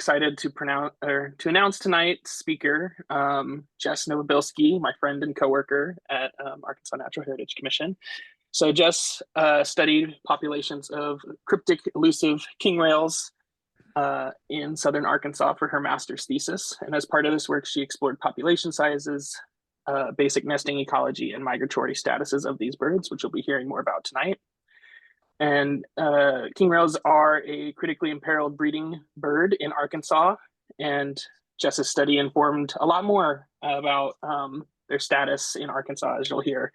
excited to announce tonight's speaker, Jess Novobilsky, my friend and coworker at Arkansas Natural Heritage Commission. So Jess studied populations of cryptic elusive king rails in southern Arkansas for her master's thesis. And as part of this work, she explored population sizes, basic nesting ecology, and migratory statuses of these birds, which you'll be hearing more about tonight. And king rails are a critically imperiled breeding bird in Arkansas. And Jess's study informed a lot more about their status in Arkansas, as you'll hear.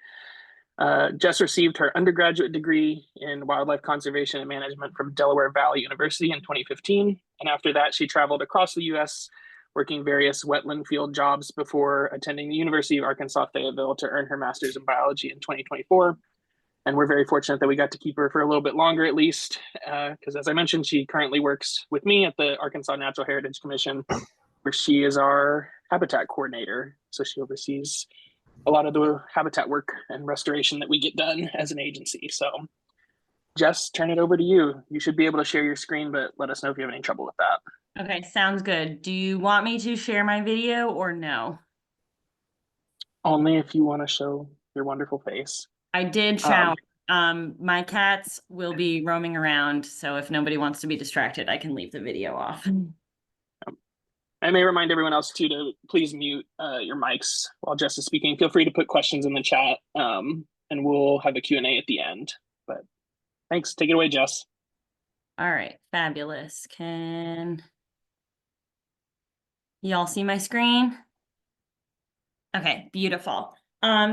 Jess received her undergraduate degree in wildlife conservation and management from Delaware Valley University in 2015. And after that, she traveled across the US, working various wetland field jobs before attending the University of Arkansas Fayetteville to earn her master's in biology in 2024. And we're very fortunate that we got to keep her for a little bit longer, at least, because as I mentioned, she currently works with me at the Arkansas Natural Heritage Commission, where she is our habitat coordinator. So she oversees a lot of the habitat work and restoration that we get done as an agency. So Jess, turn it over to you. You should be able to share your screen, but let us know if you have any trouble with that. Okay, sounds good. Do you want me to share my video or no? Only if you want to show your wonderful face. I did shout. My cats will be roaming around, so if nobody wants to be distracted, I can leave the video off. I may remind everyone else too to please mute your mics while Jess is speaking. Feel free to put questions in the chat, and we'll have a Q&A at the end. But thanks. Take it away, Jess. All right, fabulous. Can y'all see my screen? Okay, beautiful.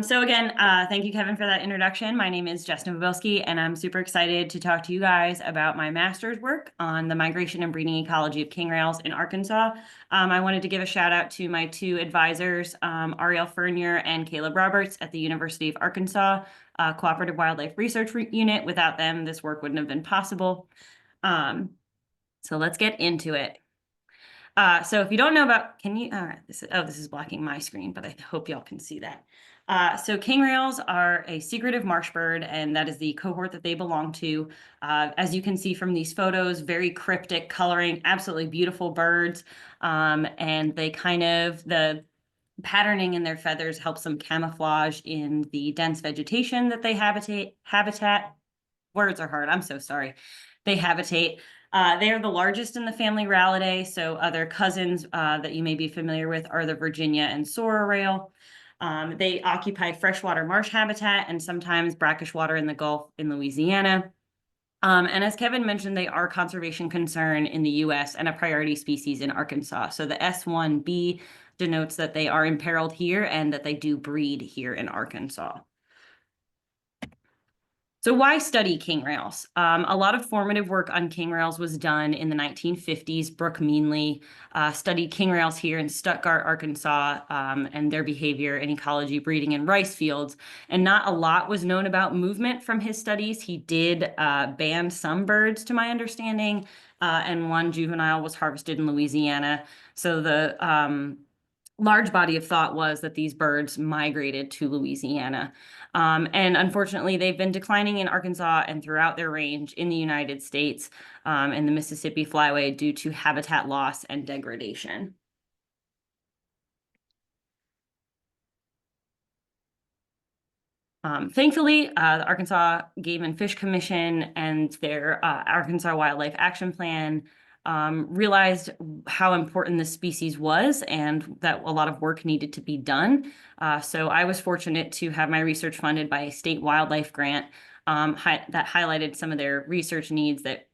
So again, thank you, Kevin, for that introduction. My name is Jess Novobilsky, and I'm super excited to talk to you guys about my master's work on the migration and breeding ecology of king rails in Arkansas. I wanted to give a shout out to my two advisors, Ariel Fernier and Caleb Roberts at the University of Arkansas Cooperative Wildlife Research Unit. Without them, this work wouldn't have been possible. So let's get into it. So if you don't know about, can you, all right, this is blocking my screen, but I hope y'all can see that. So king rails are a secretive marsh bird, and that is the cohort that they belong to. As you can see from these photos, very cryptic coloring, absolutely beautiful birds. And they the patterning in their feathers helps them camouflage in the dense vegetation that they habitat. Words are hard, I'm so sorry. They habitate. They are the largest in the family Rallidae, so other cousins that you may be familiar with are the Virginia and Sora rail. They occupy freshwater marsh habitat and sometimes brackish water in the Gulf in Louisiana. And as Kevin mentioned, they are conservation concern in the US and a priority species in Arkansas. So the S1B denotes that they are imperiled here and that they do breed here in Arkansas. So why study king rails? A lot of formative work on king rails was done in the 1950s. Brooke Meanley studied king rails here in Stuttgart, Arkansas, and their behavior and ecology breeding in rice fields. And not a lot was known about movement from his studies. He did ban some birds, to my understanding, and one juvenile was harvested in Louisiana. So the large body of thought was that these birds migrated to Louisiana. And unfortunately, they've been declining in Arkansas and throughout their range in the United States and the Mississippi Flyway due to habitat loss and degradation. Thankfully, the Arkansas Game and Fish Commission and their Arkansas Wildlife Action Plan realized how important this species was and that a lot of work needed to be done. So I was fortunate to have my research funded by a state wildlife grant that highlighted some of their research needs that,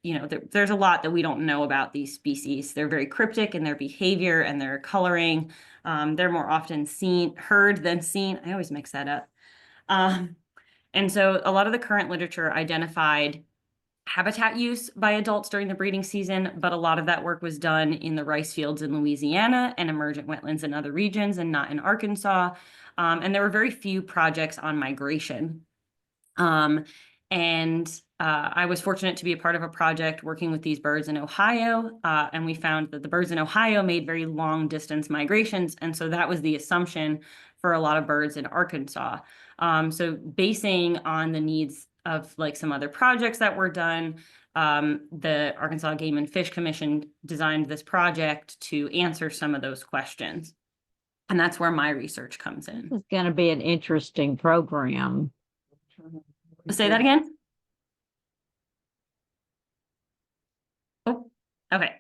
there's a lot that we don't know about these species. They're very cryptic in their behavior and their coloring. They're more often heard than seen. I always mix that up. And so a lot of the current literature identified habitat use by adults during the breeding season, but a lot of that work was done in the rice fields in Louisiana and emergent wetlands in other regions and not in Arkansas. And there were very few projects on migration. I was fortunate to be a part of a project working with these birds in Ohio, and we found that the birds in Ohio made very long distance migrations, and so that was the assumption for a lot of birds in Arkansas. So basing on the needs of some other projects that were done, the Arkansas Game and Fish Commission designed this project to answer some of those questions. And that's where my research comes in. It's going to be an interesting program. Say that again? Oh, okay.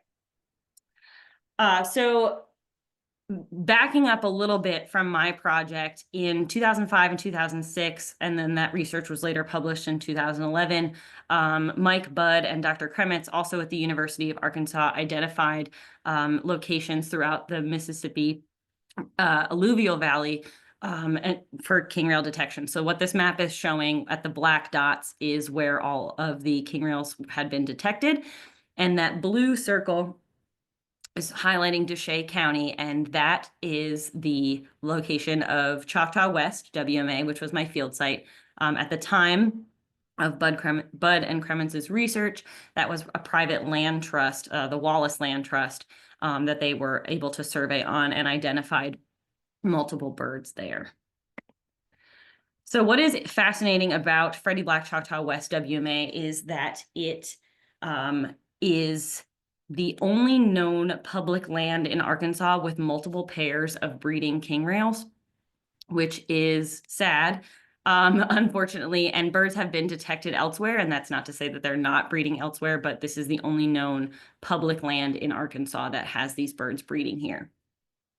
So backing up a little bit from my project in 2005 and 2006, and then that research was later published in 2011, Mike Budd and Dr. Kremitz, also at the University of Arkansas, identified locations throughout the Mississippi alluvial valley and for king rail detection. So what this map is showing at the black dots is where all of the king rails had been detected. And that blue circle is highlighting Deshay County, and that is the location of Choctaw West, WMA, which was my field site. At the time of Budd and Kremitz's research, that was a private land trust, the Wallace Land Trust, that they were able to survey on and identified multiple birds there. So what is fascinating about Freddie Black Choctaw West WMA is that it is the only known public land in Arkansas with multiple pairs of breeding king rails, which is sad, unfortunately, and birds have been detected elsewhere, and that's not to say that they're not breeding elsewhere, but this is the only known public land in Arkansas that has these birds breeding here.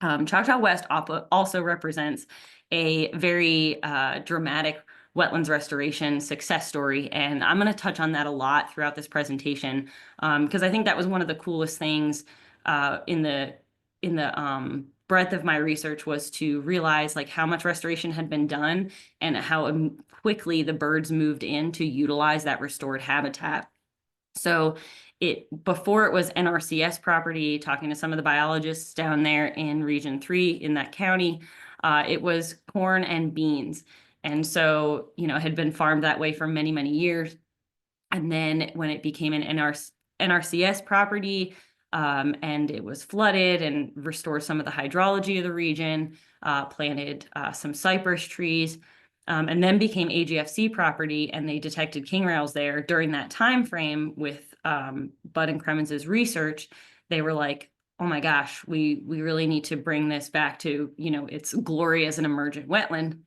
Choctaw West also represents a very dramatic wetlands restoration success story, and I'm going to touch on that a lot throughout this presentation because I think that was one of the coolest things in the breadth of my research was to realize like how much restoration had been done and how quickly the birds moved in to utilize that restored habitat. So before it was NRCS property, talking to some of the biologists down there in Region 3 in that county, it was corn and beans. And so, you know, it had been farmed that way for many, many years. And then when it became an NRCS property, and it was flooded and restored some of the hydrology of the region, planted some cypress trees, and then became AGFC property, and they detected king rails there during that time frame with Budd and Kremitz's research. They were like, oh my gosh, we really need to bring this back to, you know, its glory as an emergent wetland.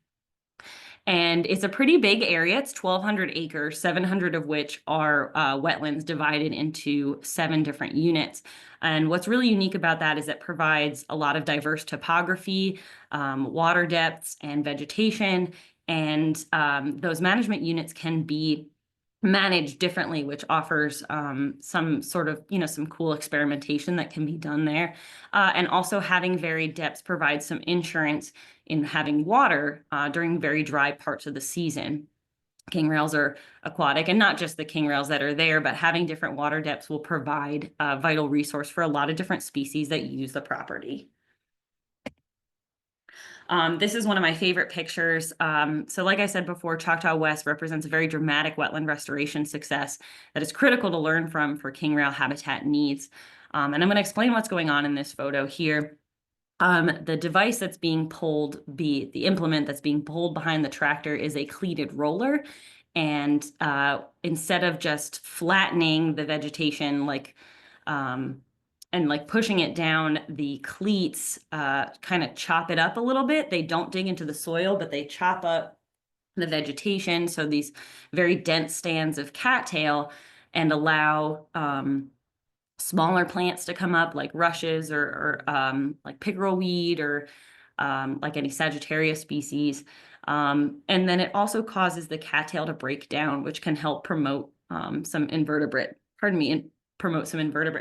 And it's a pretty big area. It's 1,200 acres, 700 of which are wetlands divided into 7 different units. And what's really unique about that is it provides a lot of diverse topography, water depths, and vegetation. And those management units can be managed differently, which offers some sort of, you know, some cool experimentation that can be done there. And also having varied depths provides some insurance in having water during very dry parts of the season. King rails are aquatic, and not just the king rails that are there, but having different water depths will provide a vital resource for a lot of different species that use the property. This is one of my favorite pictures. So like I said before, Choctaw West represents a very dramatic wetland restoration success that is critical to learn from for king rail habitat needs. And I'm going to explain what's going on in this photo here. The device that's being pulled, the implement that's being pulled behind the tractor is a cleated roller. And instead of just flattening the vegetation and like pushing it down, the cleats kind of chop it up a little bit. They don't dig into the soil, but they chop up the vegetation. So these very dense stands of cattail and allow smaller plants to come up like rushes or like pickerelweed or like any Sagittarius species. And then it also causes the cattail to break down, which can help promote some invertebrate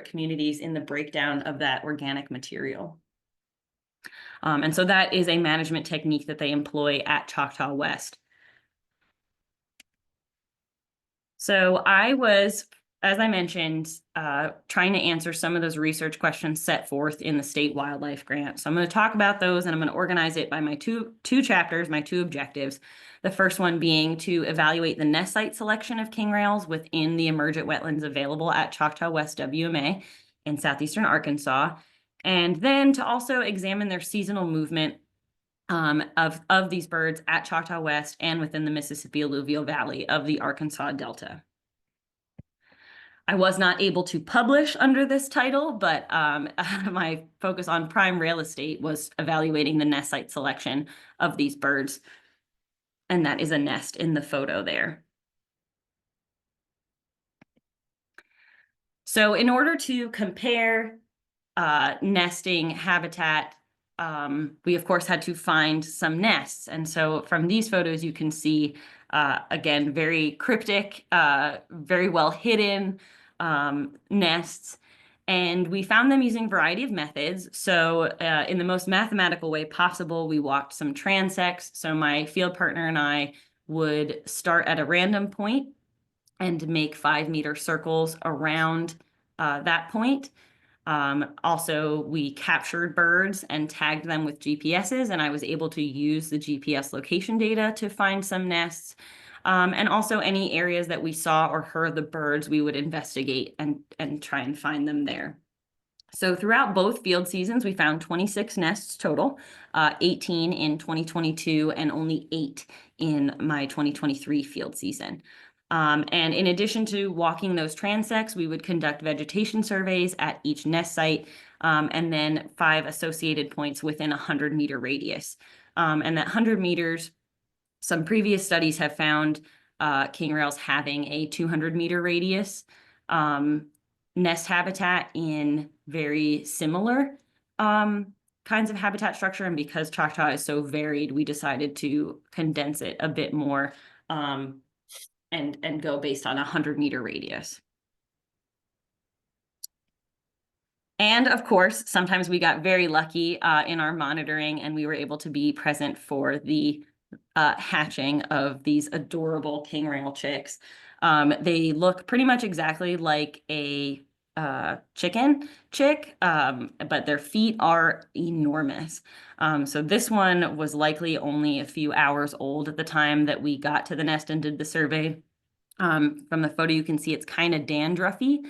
communities in the breakdown of that organic material. And so that is a management technique that they employ at Choctaw West. So I was, as I mentioned, trying to answer some of those research questions set forth in the state wildlife grant. So I'm going to talk about those, and I'm going to organize it by my two chapters, my 2 objectives. The first one being to evaluate the nest site selection of king rails within the emergent wetlands available at Choctaw West WMA in southeastern Arkansas, and then to also examine their seasonal movement of these birds at Choctaw West and within the Mississippi alluvial valley of the Arkansas Delta. I was not able to publish under this title, but my focus on prime real estate was evaluating the nest site selection of these birds. And that is a nest in the photo there. So in order to compare nesting habitat, we of course had to find some nests. And so from these photos, you can see, again, very cryptic, very well hidden nests. And we found them using a variety of methods. So in the most mathematical way possible, we walked some transects. So my field partner and I would start at a random point and make 5-meter circles around that point. Also, we captured birds and tagged them with GPSs, and I was able to use the GPS location data to find some nests. And also any areas that we saw or heard the birds, we would investigate and try and find them there. So throughout both field seasons, we found 26 nests total, 18 in 2022 and only 8 in my 2023 field season. And in addition to walking those transects, we would conduct vegetation surveys at each nest site, and then 5 associated points within a 100-meter radius. And that 100 meters, some previous studies have found king rails having a 200-meter radius nest habitat in very similar kinds of habitat structure. And because Choctaw is so varied, we decided to condense it a bit more and go based on a 100-meter radius. And of course, sometimes we got very lucky in our monitoring, and we were able to be present for the hatching of these adorable king rail chicks. They look pretty much exactly like a chicken chick, but their feet are enormous. So this one was likely only a few hours old at the time that we got to the nest and did the survey. From the photo, you can see it's kind of dandruffy.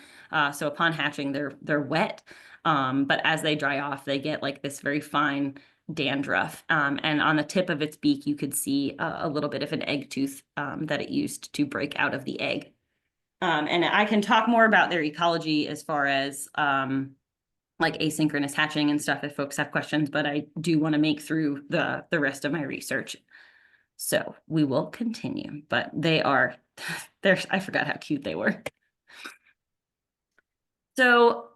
So upon hatching, they're wet, but as they dry off, they get like this very fine dandruff. And on the tip of its beak, you could see a little bit of an egg tooth that it used to break out of the egg. And I can talk more about their ecology as far as like asynchronous hatching and stuff if folks have questions, but I do want to make through the rest of my research. So we will continue, but they are, I forgot how cute they were. So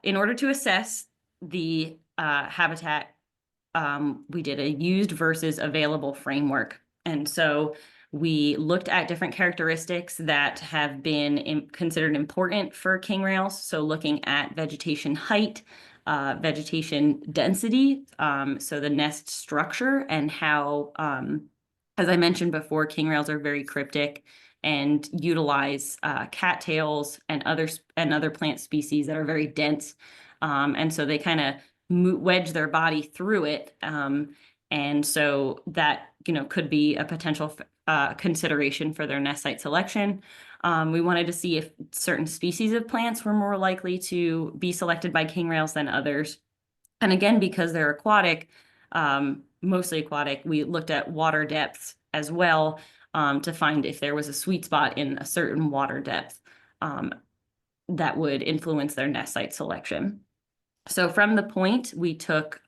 in order to assess the habitat, we did a used versus available framework. And so we looked at different characteristics that have been considered important for king rails. So looking at vegetation height, vegetation density, so the nest structure and how, as I mentioned before, king rails are very cryptic and utilize cattails and other plant species that are very dense. And so they kind of wedge their body through it. And so that, could be a potential consideration for their nest site selection. We wanted to see if certain species of plants were more likely to be selected by king rails than others. And again, because they're aquatic, mostly aquatic, we looked at water depths as well to find if there was a sweet spot in a certain water depth that would influence their nest site selection. So from the point, we took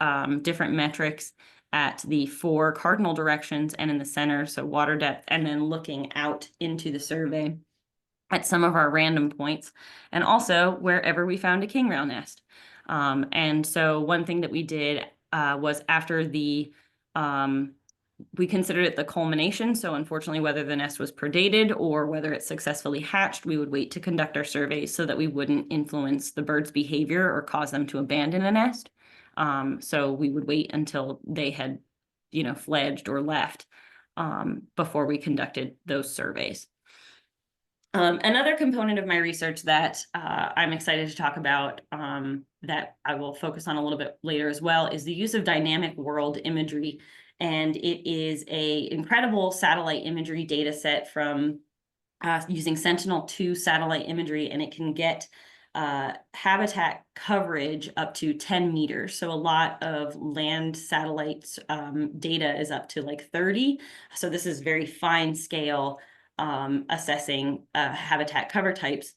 different metrics at the 4 cardinal directions and in the center, so water depth, and then looking out into the survey at some of our random points, and also wherever we found a king rail nest. And so one thing that we did was after the, we considered it the culmination. So unfortunately, whether the nest was predated or whether it successfully hatched, we would wait to conduct our surveys so that we wouldn't influence the bird's behavior or cause them to abandon a nest. So we would wait until they had, fledged or left before we conducted those surveys. Another component of my research that I'm excited to talk about that I will focus on a little bit later as well is the use of dynamic world imagery. And it is an incredible satellite imagery data set from using Sentinel-2 satellite imagery, and it can get habitat coverage up to 10 meters. So a lot of land satellites data is up to like 30. So this is very fine scale assessing habitat cover types.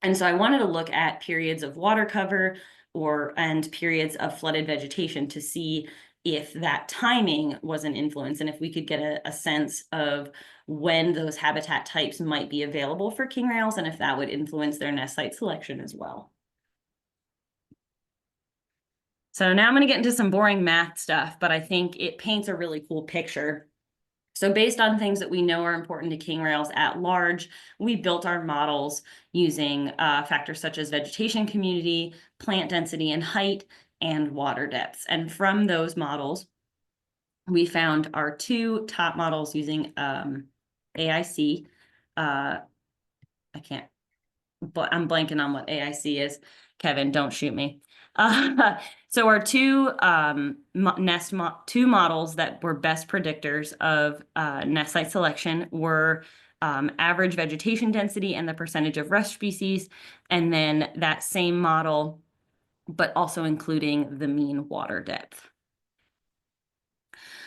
And so I wanted to look at periods of water cover and periods of flooded vegetation to see if that timing was an influence and if we could get a sense of when those habitat types might be available for king rails and if that would influence their nest site selection as well. So now I'm going to get into some boring math stuff, but I think it paints a really cool picture. So based on things that we know are important to king rails at large, we built our models using factors such as vegetation community, plant density and height, and water depths. And from those models, we found our two top models using AIC. I'm blanking on what AIC is. Kevin, don't shoot me. So our two models that were best predictors of nest site selection were average vegetation density and the percentage of rush species, and then that same model, but also including the mean water depth.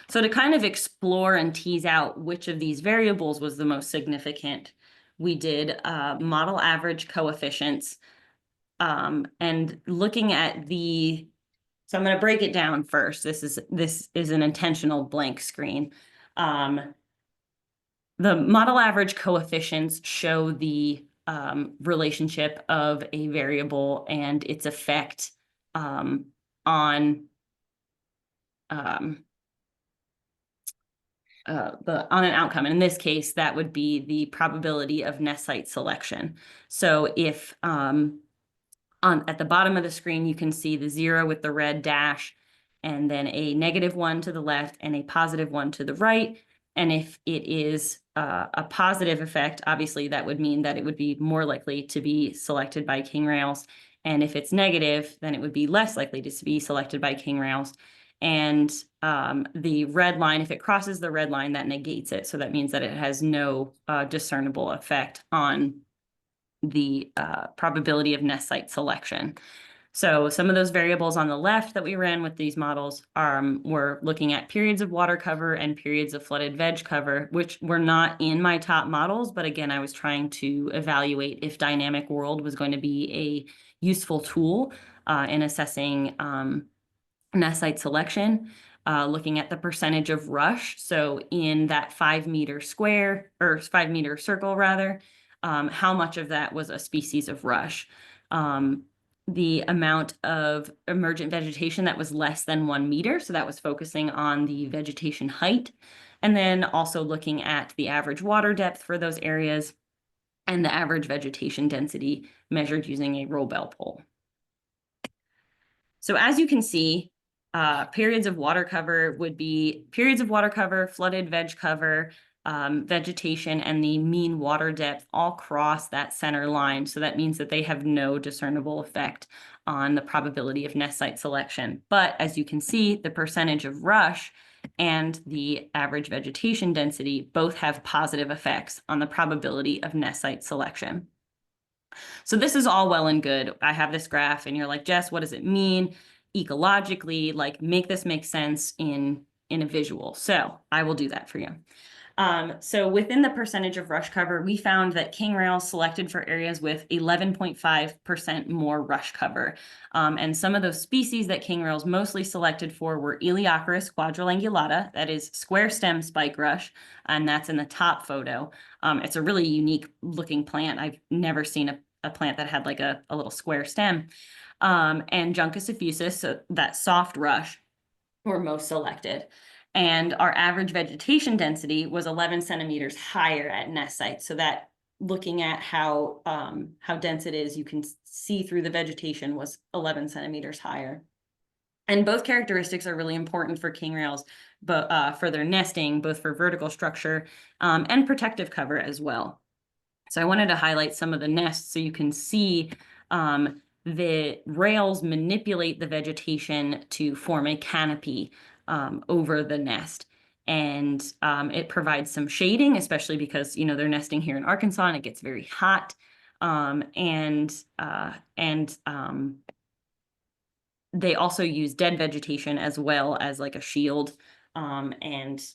So to kind of explore and tease out which of these variables was the most significant, we did model average coefficients. And looking at so I'm going to break it down first. This is an intentional blank screen. The model average coefficients show the relationship of a variable and its effect on an outcome. And in this case, that would be the probability of nest site selection. So if at the bottom of the screen, you can see the 0 with the red dash, and then a -1 to the left and a +1 to the right. And if it is a positive effect, obviously that would mean that it would be more likely to be selected by king rails. And if it's negative, then it would be less likely to be selected by king rails. And the red line, if it crosses the red line, that negates it. So that means that it has no discernible effect on the probability of nest site selection. So some of those variables on the left that we ran with these models were looking at periods of water cover and periods of flooded veg cover, which were not in my top models. But again, I was trying to evaluate if dynamic world was going to be a useful tool in assessing nest site selection, looking at the percentage of rush. So in that 5-meter square, or 5-meter circle rather, how much of that was a species of rush. The amount of emergent vegetation that was less than 1 meter. So that was focusing on the vegetation height. And then also looking at the average water depth for those areas and the average vegetation density measured using a roll bell pole. So as you can see, periods of water cover would be periods of water cover, flooded veg cover, vegetation, and the mean water depth all cross that center line. So that means that they have no discernible effect on the probability of nest site selection. But as you can see, the percentage of rush and the average vegetation density both have positive effects on the probability of nest site selection. So this is all well and good. I have this graph and you're like, Jess, what does it mean ecologically? Like, make this make sense in a visual. So I will do that for you. So within the percentage of rush cover, we found that king rails selected for areas with 11.5% more rush cover. And some of those species that king rails mostly selected for were Elaeocoris quadriangulata, that is square stem spike rush, and that's in the top photo. It's a really unique looking plant. I've never seen a plant that had like a little square stem. And Juncus effusus, so that soft rush, were most selected. And our average vegetation density was 11 centimeters higher at nest site. So that looking at how dense it is, you can see through the vegetation was 11 centimeters higher. And both characteristics are really important for king rails, but for their nesting, both for vertical structure and protective cover as well. So I wanted to highlight some of the nests so you can see the rails manipulate the vegetation to form a canopy over the nest. And it provides some shading, especially because, you know, they're nesting here in Arkansas and it gets very hot. They also use dead vegetation as well as like a shield and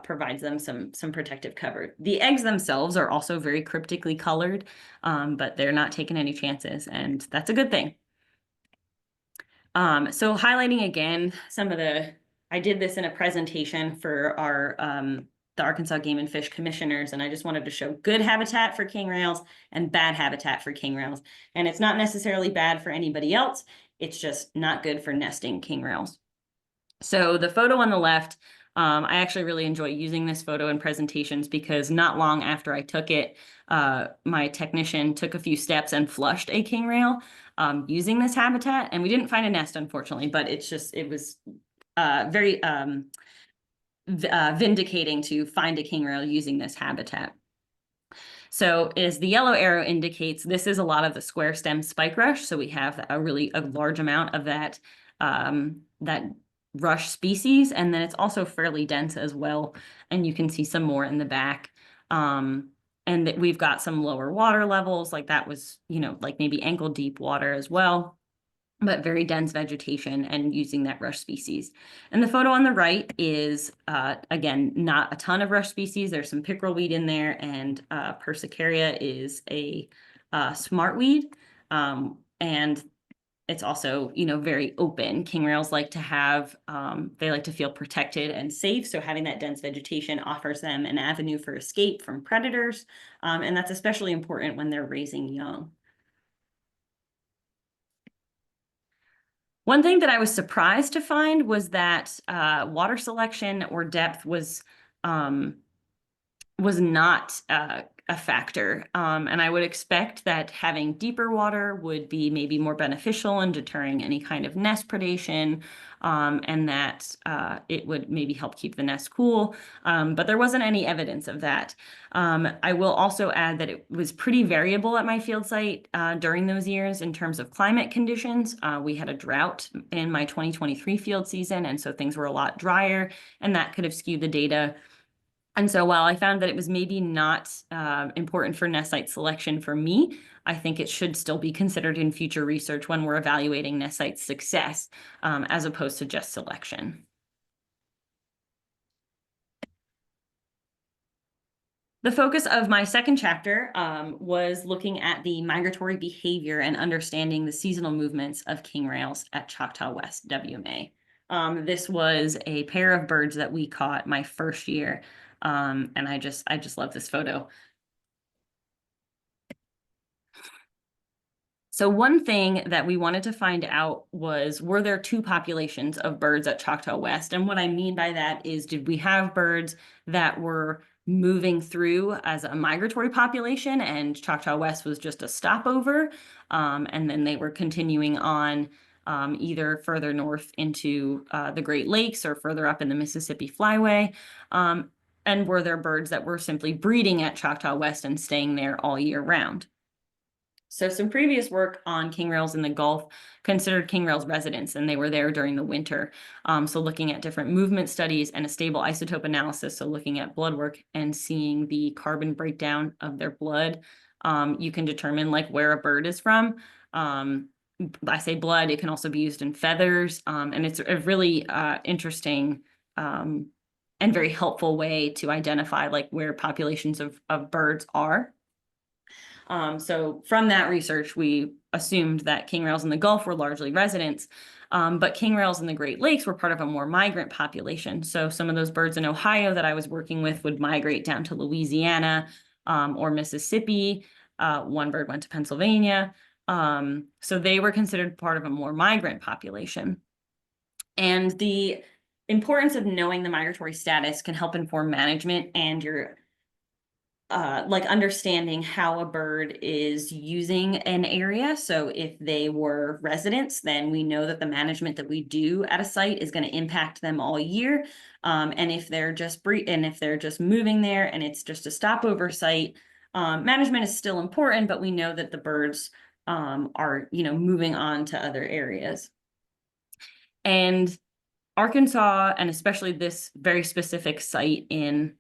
provides them some protective cover. The eggs themselves are also very cryptically colored, but they're not taking any chances, and that's a good thing. So highlighting again some of I did this in a presentation for our the Arkansas Game and Fish commissioners, and I just wanted to show good habitat for king rails and bad habitat for king rails. And it's not necessarily bad for anybody else, it's just not good for nesting king rails. So the photo on the left, I actually really enjoy using this photo in presentations because not long after I took it, my technician took a few steps and flushed a king rail using this habitat. And we didn't find a nest, unfortunately, but it was very vindicating to find a king rail using this habitat. So as the yellow arrow indicates, this is a lot of the square stem spike rush. So we have a large amount of that, that rush species, and then it's also fairly dense as well. And you can see some more in the back. And that we've got some lower water levels, like that was, like maybe ankle deep water as well, but very dense vegetation and using that rush species. And the photo on the right is, again, not a ton of rush species. There's some pickerelweed in there, and persicaria is a smartweed. And it's also, very open. King rails like to have, they like to feel protected and safe. So having that dense vegetation offers them an avenue for escape from predators. And that's especially important when they're raising young. One thing that I was surprised to find was that water selection or depth was not a factor. And I would expect that having deeper water would be maybe more beneficial in deterring any kind of nest predation, and that it would maybe help keep the nest cool. But there wasn't any evidence of that. I will also add that it was pretty variable at my field site during those years in terms of climate conditions. We had a drought in my 2023 field season, and so things were a lot drier, and that could have skewed the data. And so while I found that it was maybe not important for nest site selection for me, I think it should still be considered in future research when we're evaluating nest site success, as opposed to just selection. The focus of my second chapter was looking at the migratory behavior and understanding the seasonal movements of king rails at Choctaw West WMA. This was a pair of birds that we caught my first year. And I just love this photo. So one thing that we wanted to find out was, were there two populations of birds at Choctaw West? And what I mean by that is, did we have birds that were moving through as a migratory population and Choctaw West was just a stopover, and then they were continuing on either further north into the Great Lakes or further up in the Mississippi Flyway? And were there birds that were simply breeding at Choctaw West and staying there all year round? So some previous work on king rails in the Gulf considered king rails residents, and they were there during the winter. So looking at different movement studies and a stable isotope analysis, so looking at blood work and seeing the carbon breakdown of their blood, you can determine like where a bird is from. I say blood, it can also be used in feathers, and it's a really interesting and very helpful way to identify like where populations of birds are. So from that research, we assumed that king rails in the Gulf were largely residents, but king rails in the Great Lakes were part of a more migrant population. So some of those birds in Ohio that I was working with would migrate down to Louisiana or Mississippi. One bird went to Pennsylvania. So they were considered part of a more migrant population. And the importance of knowing the migratory status can help inform management and your like understanding how a bird is using an area. So if they were residents, then we know that the management that we do at a site is going to impact them all year. And if they're just moving there and it's just a stopover site, management is still important, but we know that the birds are moving on to other areas. And Arkansas, and especially this very specific site in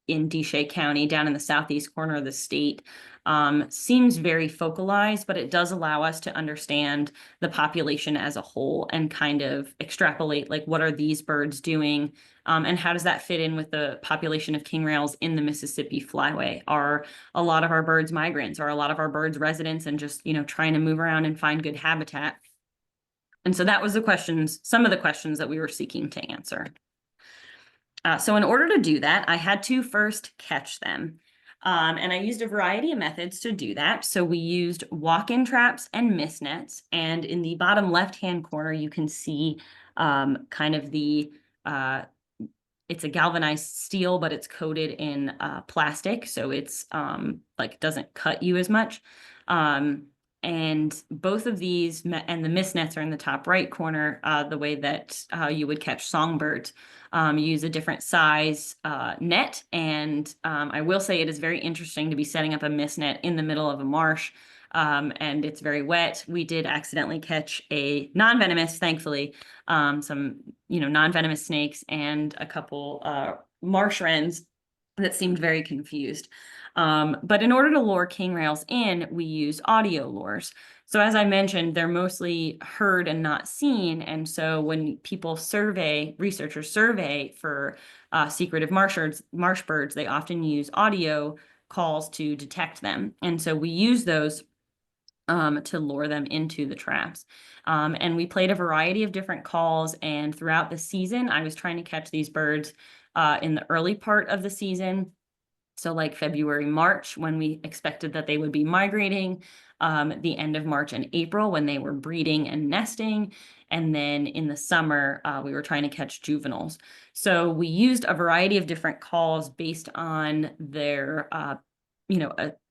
in Deshay County, down in the southeast corner of the state, seems very focalized, but it does allow us to understand the population as a whole and kind of extrapolate, like, what are these birds doing? And how does that fit in with the population of king rails in the Mississippi Flyway? Are a lot of our birds migrants? Are a lot of our birds residents and just, trying to move around and find good habitat? And so that was some of the questions that we were seeking to answer. So in order to do that, I had to first catch them. And I used a variety of methods to do that. So we used walk-in traps and mist nets. And in the bottom left-hand corner, you can see kind of it's a galvanized steel, but it's coated in plastic. So it's like doesn't cut you as much. And both of these, and the mist nets are in the top right corner, the way that you would catch songbirds. Use a different size net. And I will say it is very interesting to be setting up a mist net in the middle of a marsh. And it's very wet. We did accidentally catch a non-venomous, thankfully, some, non-venomous snakes and a couple marsh wrens that seemed very confused. But in order to lure king rails in, we use audio lures. So as I mentioned, they're mostly heard and not seen. And so when researchers survey for secretive marsh birds, they often use audio calls to detect them. And so we use those to lure them into the traps. And we played a variety of different calls. And throughout the season, I was trying to catch these birds in the early part of the season. So like February, March, when we expected that they would be migrating, the end of March and April when they were breeding and nesting. And then in the summer, we were trying to catch juveniles. So we used a variety of different calls based on their,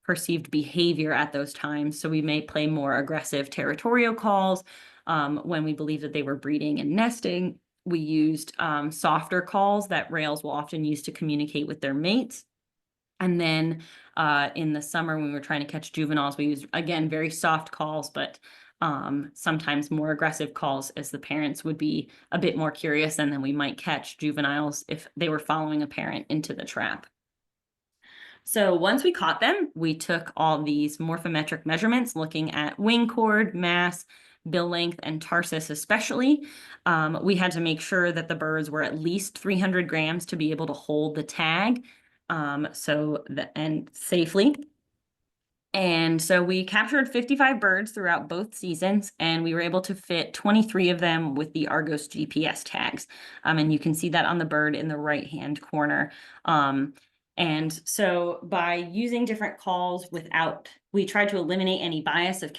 perceived behavior at those times. So we may play more aggressive territorial calls when we believe that they were breeding and nesting. We used softer calls that rails will often use to communicate with their mates. And then in the summer, when we were trying to catch juveniles, we used, again, very soft calls, but sometimes more aggressive calls, as the parents would be a bit more curious, and then we might catch juveniles if they were following a parent into the trap. So once we caught them, we took all these morphometric measurements, looking at wing chord, mass, bill length, and tarsus especially. We had to make sure that the birds were at least 300 grams to be able to hold the tag. And safely. And so we captured 55 birds throughout both seasons, and we were able to fit 23 of them with the Argos GPS tags. And you can see that on the bird in the right-hand corner. And so by using different calls we tried to eliminate any bias of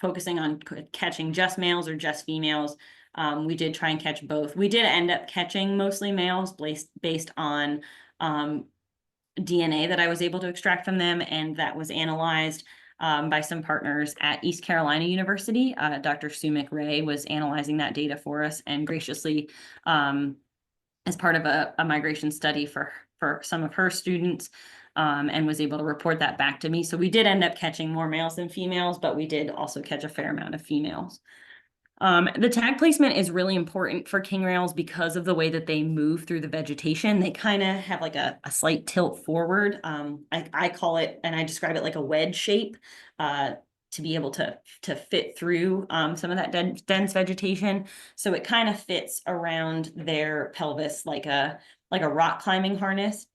focusing on catching just males or just females. We did try and catch both. We did end up catching mostly males based on DNA that I was able to extract from them, and that was analyzed by some partners at East Carolina University. Dr. Sue McRae was analyzing that data for us, and graciously, as part of a migration study for some of her students, and was able to report that back to me. So we did end up catching more males than females, but we did also catch a fair amount of females. The tag placement is really important for king rails because of the way that they move through the vegetation. They kind of have like a slight tilt forward. I call it, and I describe it like a wedge shape, to be able to fit through some of that dense vegetation. So it kind of fits around their pelvis like a rock climbing harness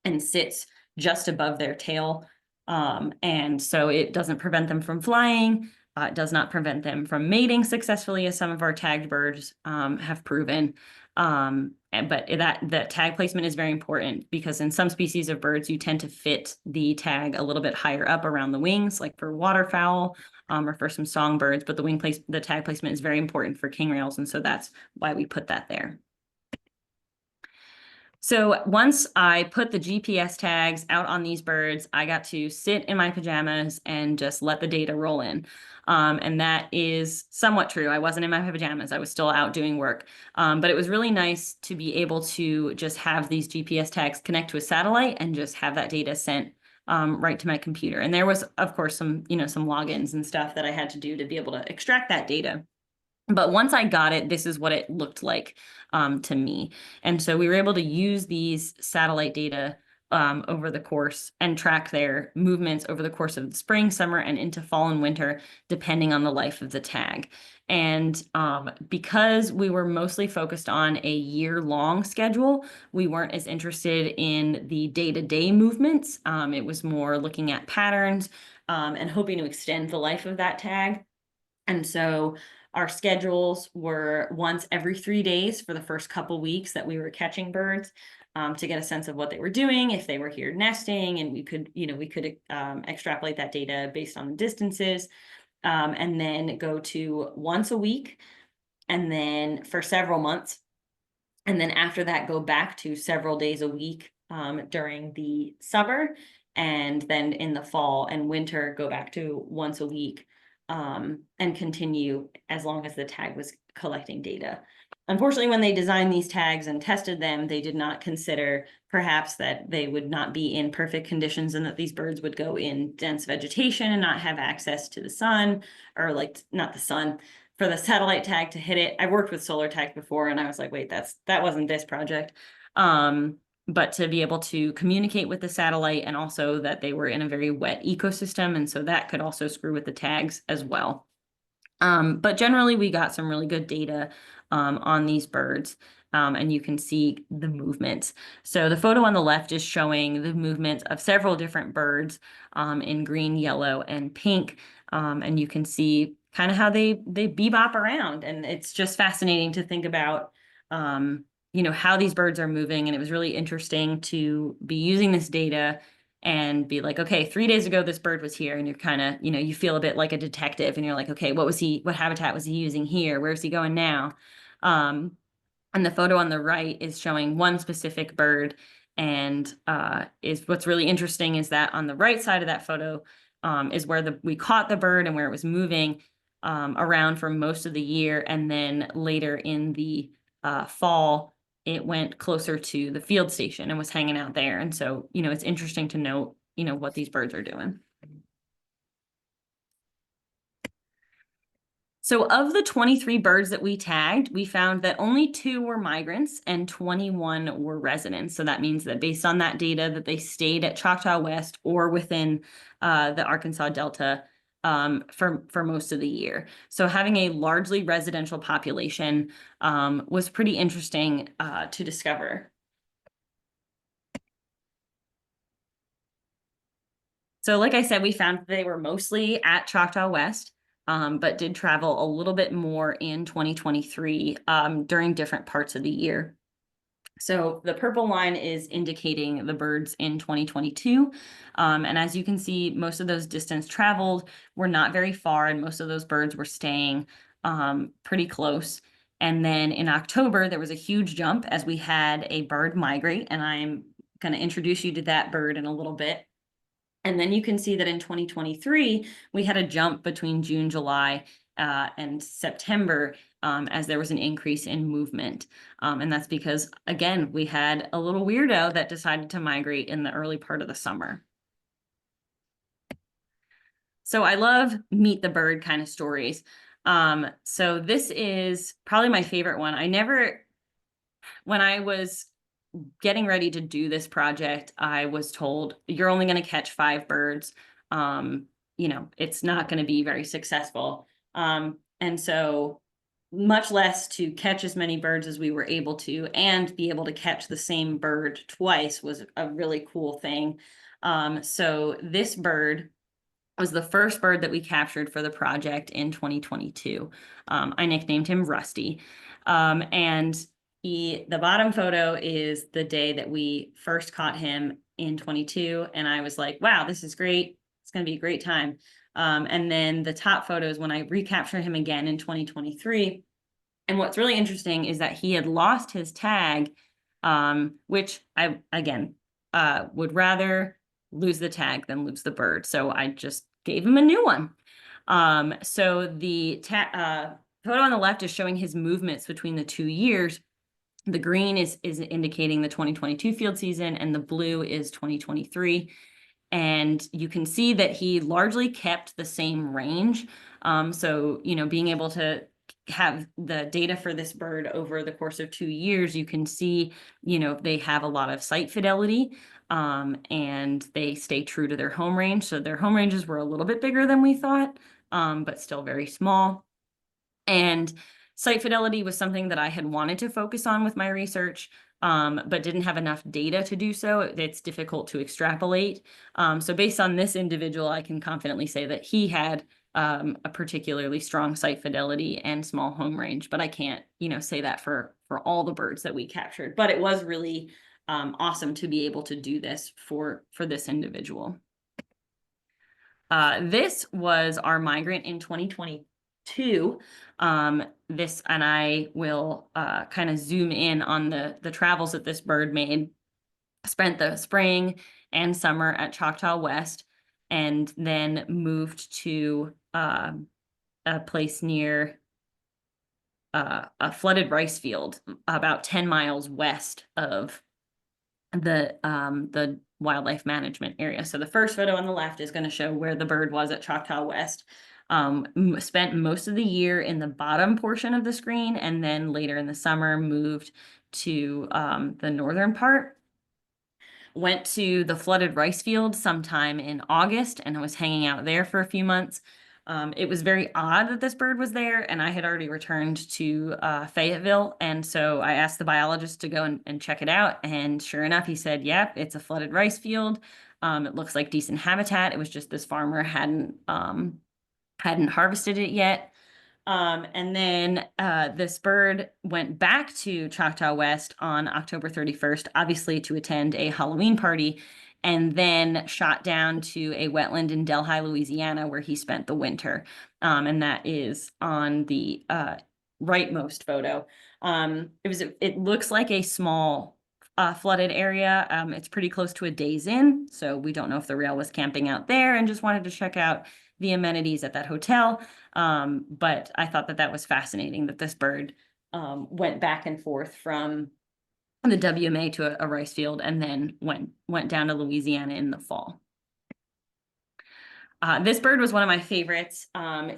and sits just above their tail. And so it doesn't prevent them from flying. It does not prevent them from mating successfully, as some of our tagged birds have proven. But that tag placement is very important because in some species of birds, you tend to fit the tag a little bit higher up around the wings, like for waterfowl or for some songbirds. But the tag placement is very important for king rails, and so that's why we put that there. So once I put the GPS tags out on these birds, I got to sit in my pajamas and just let the data roll in. And that is somewhat true. I wasn't in my pajamas. I was still out doing work. But it was really nice to be able to just have these GPS tags connect to a satellite and just have that data sent right to my computer. And there was, of course, some logins and stuff that I had to do to be able to extract that data. But once I got it, this is what it looked like to me. And so we were able to use these satellite data over the course and track their movements over the course of the spring, summer, and into fall and winter, depending on the life of the tag. And because we were mostly focused on a year-long schedule, we weren't as interested in the day-to-day movements. It was more looking at patterns and hoping to extend the life of that tag. And so our schedules were once every 3 days for the first couple weeks that we were catching birds, to get a sense of what they were doing, if they were here nesting, and we could extrapolate that data based on the distances, and then go to once a week, and then for several months. And then after that, go back to several days a week during the summer. And then in the fall and winter, go back to once a week and continue as long as the tag was collecting data. Unfortunately, when they designed these tags and tested them, they did not consider perhaps that they would not be in perfect conditions and that these birds would go in dense vegetation and not have access to the sun, or like not the sun, for the satellite tag to hit it. I've worked with solar tags before and I was like, wait, that wasn't this project. But to be able to communicate with the satellite, and also that they were in a very wet ecosystem. And so that could also screw with the tags as well. But generally we got some really good data on these birds. And you can see the movements. So the photo on the left is showing the movements of several different birds in green, yellow, and pink. And you can see kind of how they bebop around. And it's just fascinating to think about how these birds are moving. And it was really interesting to be using this data and be like, okay, 3 days ago, this bird was here. And you're kind of, you feel a bit like a detective and you're like, okay, what habitat was he using here? Where's he going now? And the photo on the right is showing one specific bird. And is what's really interesting is that on the right side of that photo is where we caught the bird and where it was moving around for most of the year. And then later in the fall, it went closer to the field station and was hanging out there. And so, it's interesting to note, what these birds are doing. So of the 23 birds that we tagged, we found that only 2 were migrants and 21 were residents. So that means that based on that data that they stayed at Choctaw West or within the Arkansas Delta for most of the year. So having a largely residential population was pretty interesting to discover. So like I said, we found that they were mostly at Choctaw West, but did travel a little bit more in 2023 during different parts of the year. So the purple line is indicating the birds in 2022. And as you can see, most of those distance traveled were not very far, and most of those birds were staying pretty close. And then in October, there was a huge jump as we had a bird migrate, and I'm going to introduce you to that bird in a little bit. And then you can see that in 2023, we had a jump between June, July, and September as there was an increase in movement. And that's because, again, we had a little weirdo that decided to migrate in the early part of the summer. So I love meet the bird kind of stories. So this is probably my favorite one. When I was getting ready to do this project, I was told you're only going to catch 5 birds. It's not going to be very successful. And so much less to catch as many birds as we were able to, and be able to catch the same bird twice was a really cool thing. So this bird was the first bird that we captured for the project in 2022. I nicknamed him Rusty. And the bottom photo is the day that we first caught him in 22. And I was like, wow, this is great. It's going to be a great time. And then the top photo is when I recaptured him again in 2023. And what's really interesting is that he had lost his tag, which I, again, would rather lose the tag than lose the bird. So I just gave him a new one. So the photo on the left is showing his movements between the 2 years. The green is indicating the 2022 field season, and the blue is 2023. And you can see that he largely kept the same range. So, being able to have the data for this bird over the course of 2 years, you can see, they have a lot of site fidelity, and they stay true to their home range. So their home ranges were a little bit bigger than we thought, but still very small. And site fidelity was something that I had wanted to focus on with my research, but didn't have enough data to do so. It's difficult to extrapolate. So based on this individual, I can confidently say that he had a particularly strong site fidelity and small home range, but I can't, say that for all the birds that we captured. But it was really awesome to be able to do this for this individual. This was our migrant in 2022. This, and I will kind of zoom in on the travels that this bird made. Spent the spring and summer at Choctaw West, and then moved to a place near a flooded rice field about 10 miles west of the wildlife management area. So the first photo on the left is going to show where the bird was at Choctaw West. Spent most of the year in the bottom portion of the screen, and then later in the summer moved to the northern part. Went to the flooded rice field sometime in August, and I was hanging out there for a few months. It was very odd that this bird was there, and I had already returned to Fayetteville, and so I asked the biologist to go and check it out, and sure enough, he said, yep, it's a flooded rice field. It looks like decent habitat. It was just this farmer hadn't harvested it yet. And then this bird went back to Choctaw West on October 31st, obviously to attend a Halloween party, and then shot down to a wetland in Delhi, Louisiana, where he spent the winter. And that is on the rightmost photo. It looks like a small flooded area. It's pretty close to a Days Inn, so we don't know if the rail was camping out there, and just wanted to check out the amenities at that hotel. But I thought that was fascinating that this bird went back and forth from the WMA to a rice field, and then went down to Louisiana in the fall. This bird was one of my favorites.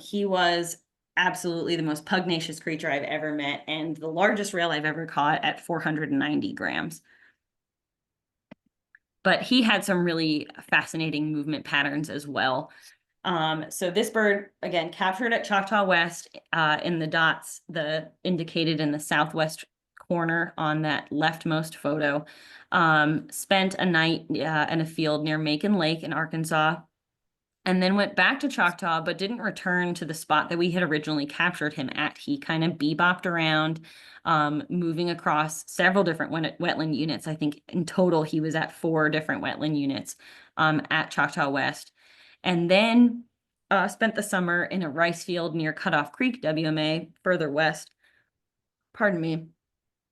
He was absolutely the most pugnacious creature I've ever met, and the largest rail I've ever caught at 490 grams. But he had some really fascinating movement patterns as well. So this bird, again, captured at Choctaw West, in the dots, indicated in the southwest corner on that leftmost photo. Spent a night in a field near Macon Lake in Arkansas, and then went back to Choctaw, but didn't return to the spot that we had originally captured him at. He kind of bebopped around, moving across several different wetland units. I think in total he was at 4 different wetland units at Choctaw West. And then spent the summer in a rice field near Cutoff Creek, WMA, further west. Pardon me.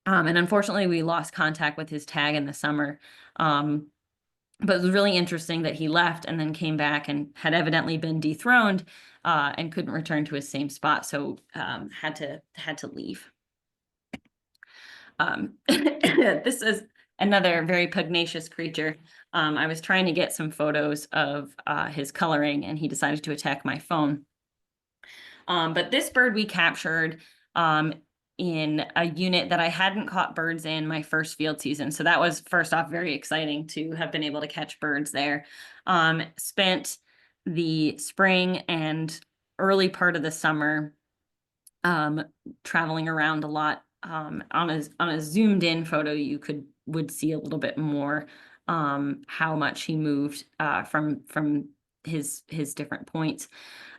And unfortunately, we lost contact with his tag in the summer. But it was really interesting that he left and then came back and had evidently been dethroned and couldn't return to his same spot, so had to leave. This is another very pugnacious creature. I was trying to get some photos of his coloring, and he decided to attack my phone. But this bird we captured in a unit that I hadn't caught birds in my first field season. So that was, first off, very exciting to have been able to catch birds there. Spent the spring and early part of the summer traveling around a lot. On a zoomed in photo, you would see a little bit more how much he moved from his different points.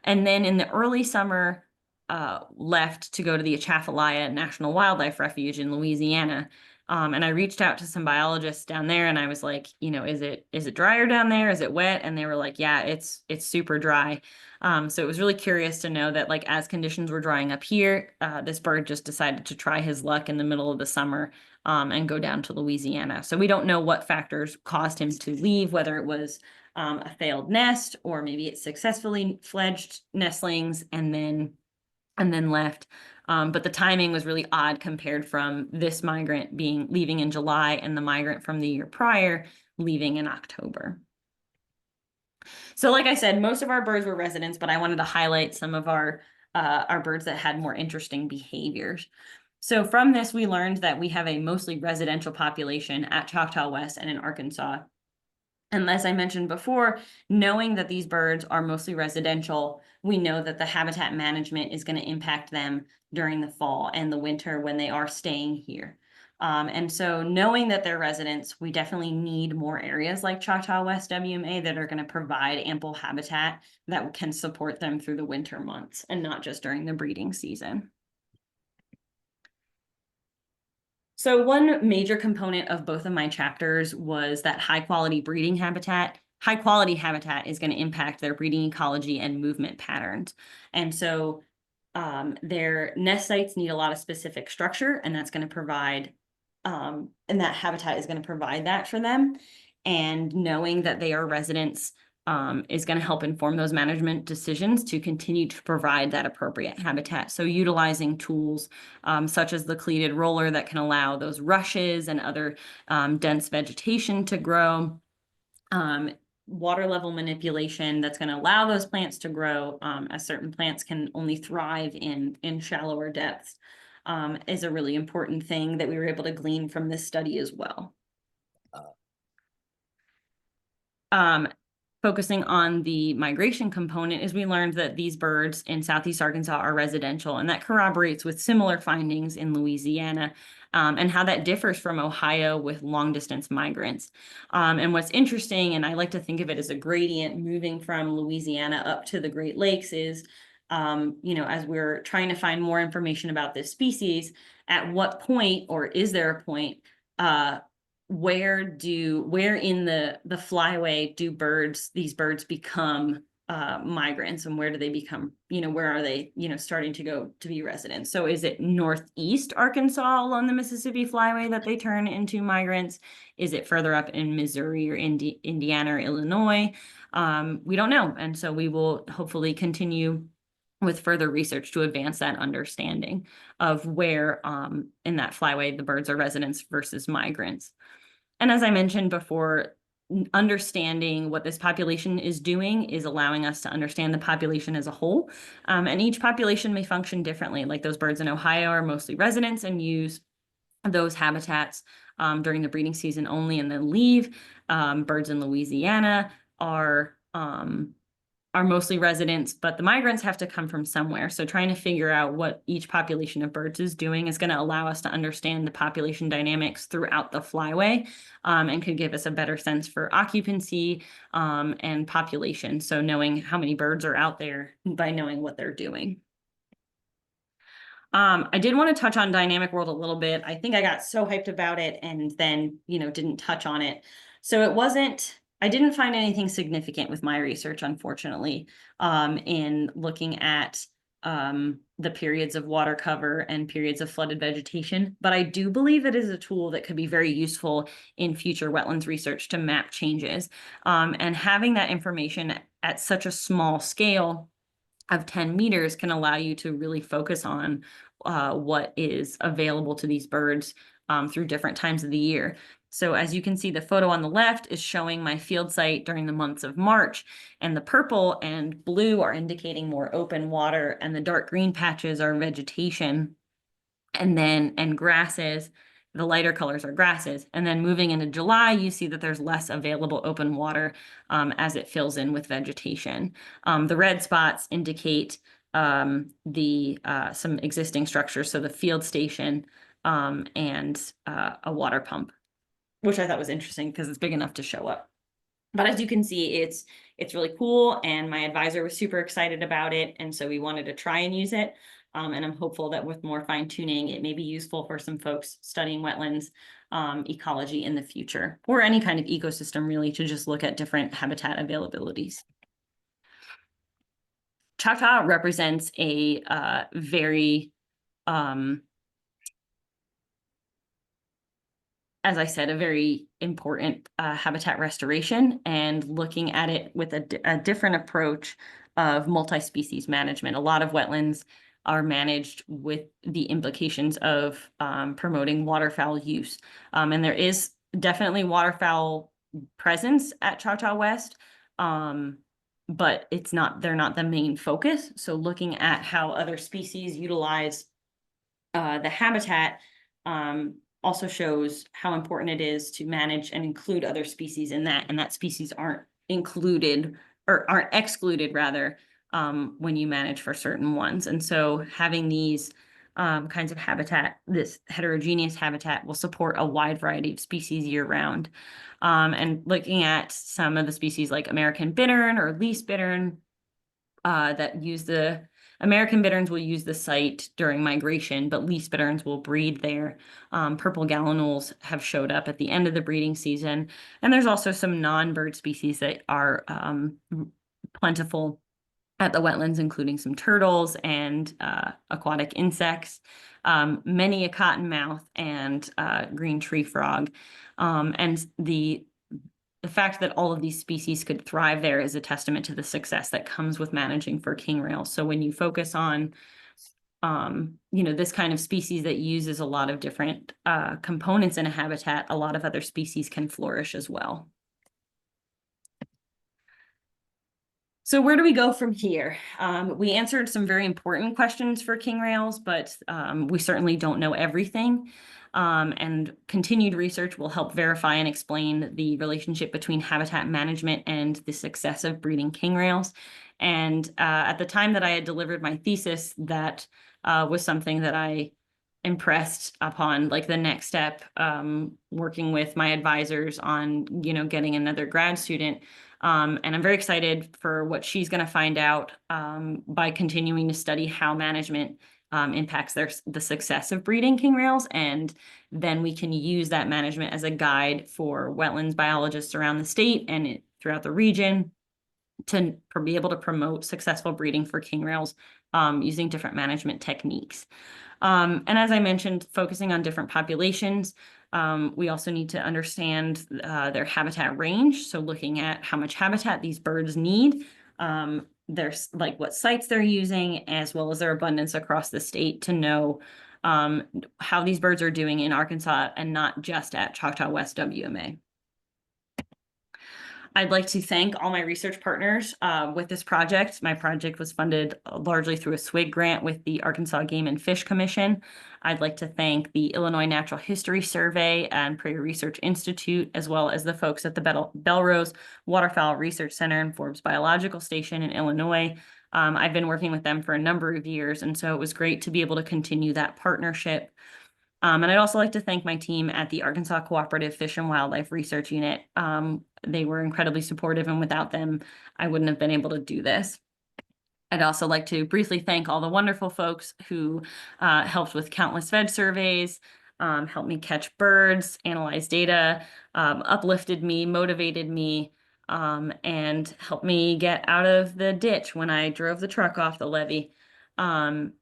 And then in the early summer, left to go to the Atchafalaya National Wildlife Refuge in Louisiana. And I reached out to some biologists down there, and I was like, is it drier down there? Is it wet? And they were like, yeah, it's super dry. So it was really curious to know that, like, as conditions were drying up here, this bird just decided to try his luck in the middle of the summer and go down to Louisiana. So we don't know what factors caused him to leave, whether it was a failed nest, or maybe it successfully fledged nestlings and then left. But the timing was really odd compared from this migrant leaving in July and the migrant from the year prior leaving in October. So like I said, most of our birds were residents, but I wanted to highlight some of our are birds that had more interesting behaviors. So from this, we learned that we have a mostly residential population at Choctaw West and in Arkansas. And as I mentioned before, knowing that these birds are mostly residential, we know that the habitat management is going to impact them during the fall and the winter when they are staying here. And so knowing that they're residents, we definitely need more areas like Choctaw West WMA that are going to provide ample habitat that can support them through the winter months and not just during the breeding season. So one major component of both of my chapters was that high quality breeding habitat. High quality habitat is going to impact their breeding ecology and movement patterns. And so their nest sites need a lot of specific structure, and that's going to provide, and that habitat is going to provide that for them. And knowing that they are residents is going to help inform those management decisions to continue to provide that appropriate habitat. So utilizing tools such as the cleated roller that can allow those rushes and other dense vegetation to grow. Water level manipulation that's going to allow those plants to grow, as certain plants can only thrive in shallower depths, is a really important thing that we were able to glean from this study as well. Focusing on the migration component is we learned that these birds in Southeast Arkansas are residential, and that corroborates with similar findings in Louisiana, and how that differs from Ohio with long distance migrants. And what's interesting, and I like to think of it as a gradient moving from Louisiana up to the Great Lakes, is as we're trying to find more information about this species, at what point, or is there a point, where in the flyway do these birds become migrants, and where do they become, where are they, starting to go to be residents? So is it northeast Arkansas along the Mississippi flyway that they turn into migrants? Is it further up in Missouri or Indiana or Illinois? We don't know. And so we will hopefully continue with further research to advance that understanding of where in that flyway the birds are residents versus migrants. And as I mentioned before, understanding what this population is doing is allowing us to understand the population as a whole. And each population may function differently. Like those birds in Ohio are mostly residents and use those habitats during the breeding season only and then leave. Birds in Louisiana are mostly residents, but the migrants have to come from somewhere. So trying to figure out what each population of birds is doing is going to allow us to understand the population dynamics throughout the flyway, and could give us a better sense for occupancy and population. So knowing how many birds are out there by knowing what they're doing. I did want to touch on dynamic world a little bit. I think I got so hyped about it and then, didn't touch on it. So I didn't find anything significant with my research, unfortunately, in looking at the periods of water cover and periods of flooded vegetation. But I do believe it is a tool that could be very useful in future wetlands research to map changes. And having that information at such a small scale of 10 meters can allow you to really focus on what is available to these birds through different times of the year. So as you can see, the photo on the left is showing my field site during the months of March, and the purple and blue are indicating more open water, and the dark green patches are vegetation, and grasses. The lighter colors are grasses. And then moving into July, you see that there's less available open water as it fills in with vegetation. The red spots indicate some existing structures, so the field station and a water pump, which I thought was interesting because it's big enough to show up. But as you can see, it's really cool, and my advisor was super excited about it, and so we wanted to try and use it. And I'm hopeful that with more fine tuning, it may be useful for some folks studying wetlands ecology in the future, or any kind of ecosystem really, to just look at different habitat availabilities. Choctaw represents a very, as I said, a very important habitat restoration, and looking at it with a different approach of multi-species management. A lot of wetlands are managed with the implications of promoting waterfowl use. And there is definitely waterfowl presence at Choctaw West. but they're not the main focus. So looking at how other species utilize the habitat also shows how important it is to manage and include other species in that, and that species aren't included or aren't excluded rather when you manage for certain ones. And so having these kinds of habitat, this heterogeneous habitat, will support a wide variety of species year round. And looking at some of the species like American bittern or least bittern that use the American bitterns will use the site during migration, but least bitterns will breed there. Purple gallinules have showed up at the end of the breeding season. And there's also some non-bird species that are plentiful at the wetlands, including some turtles and aquatic insects, many a cottonmouth and green tree frog. And the fact that all of these species could thrive there is a testament to the success that comes with managing for king rails. So when you focus on, this kind of species that uses a lot of different components in a habitat, a lot of other species can flourish as well. So where do we go from here? We answered some very important questions for king rails, but we certainly don't know everything. And continued research will help verify and explain the relationship between habitat management and the success of breeding king rails. And at the time that I had delivered my thesis, that was something that I impressed upon, like the next step, working with my advisors on, getting another grad student. And I'm very excited for what she's going to find out by continuing to study how management impacts the success of breeding king rails. And then we can use that management as a guide for wetlands biologists around the state and throughout the region to be able to promote successful breeding for king rails using different management techniques. And as I mentioned, focusing on different populations, we also need to understand their habitat range. So looking at how much habitat these birds need, there's like what sites they're using, as well as their abundance across the state, to know how these birds are doing in Arkansas and not just at Choctaw West WMA. I'd like to thank all my research partners with this project. My project was funded largely through a SWIG grant with the Arkansas Game and Fish Commission. I'd like to thank the Illinois Natural History Survey and Prairie Research Institute, as well as the folks at the Belrose Waterfowl Research Center and Forbes Biological Station in Illinois. I've been working with them for a number of years, and so it was great to be able to continue that partnership. And I'd also like to thank my team at the Arkansas Cooperative Fish and Wildlife Research Unit. They were incredibly supportive, and without them, I wouldn't have been able to do this. I'd also like to briefly thank all the wonderful folks who helped with countless veg surveys, helped me catch birds, analyze data, uplifted me, motivated me, and helped me get out of the ditch when I drove the truck off the levee.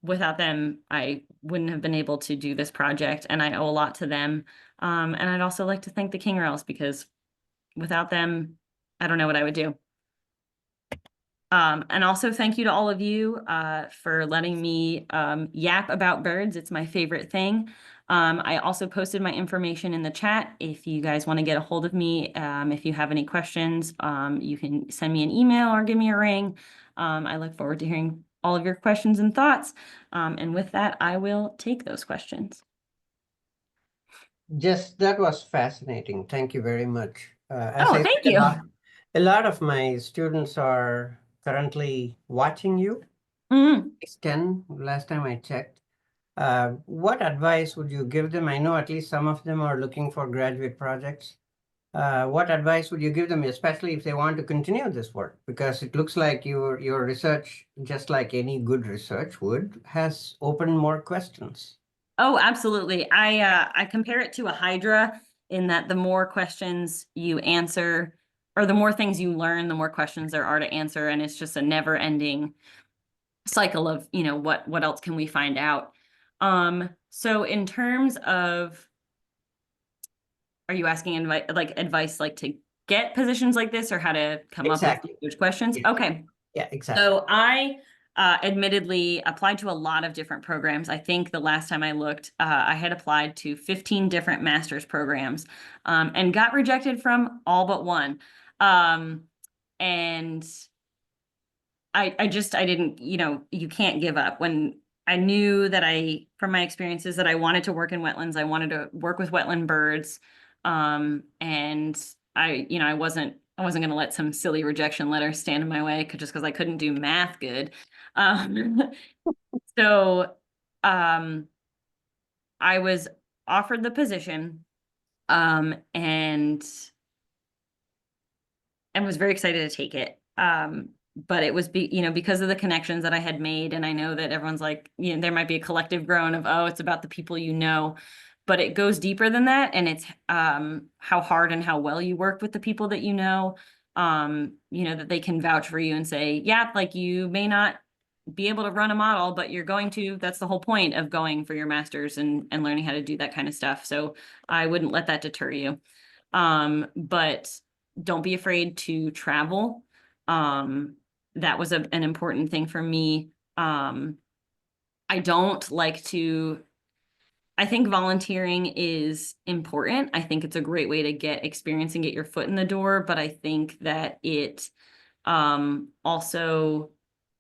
Without them, I wouldn't have been able to do this project, and I owe a lot to them. And I'd also like to thank the king rails, because without them, I don't know what I would do. And also thank you to all of you for letting me yap about birds. It's my favorite thing. I also posted my information in the chat. If you guys want to get a hold of me, if you have any questions, you can send me an email or give me a ring. I look forward to hearing all of your questions and thoughts. And with that, I will take those questions. Jess, that was fascinating. Thank you very much. Thank you. A lot of my students are currently watching you. It's 10, last time I checked. What advice would you give them? I know at least some of them are looking for graduate projects. What advice would you give them, especially if they want to continue this work? Because it looks like your research, just like any good research would, has opened more questions. Oh, absolutely. I compare it to a hydra in that the more questions you answer, or the more things you learn, the more questions there are to answer. And it's just a never ending cycle of, what else can we find out? So in terms of, are you asking advice to get positions like this, or how to come up with those questions? Yeah. Okay. Yeah, exactly. So I admittedly applied to a lot of different programs. I think the last time I looked, I had applied to 15 different master's programs and got rejected from all but one. And I didn't, you can't give up. When I knew that from my experiences that I wanted to work in wetlands, I wanted to work with wetland birds. And I wasn't going to let some silly rejection letter stand in my way just because I couldn't do math good. So, I was offered the position, and was very excited to take it. But it was because of the connections that I had made, and I know that everyone's like, there might be a collective groan of, oh, it's about the people but it goes deeper than that, and it's how hard and how well you work with the people that that they can vouch for you and say, yeah, like you may not be able to run a model, but you're going to. That's the whole point of going for your master's and learning how to do that kind of stuff. So I wouldn't let that deter you. But don't be afraid to travel. That was an important thing for me. I don't like to, I think volunteering is important. I think it's a great way to get experience and get your foot in the door, but I think that it also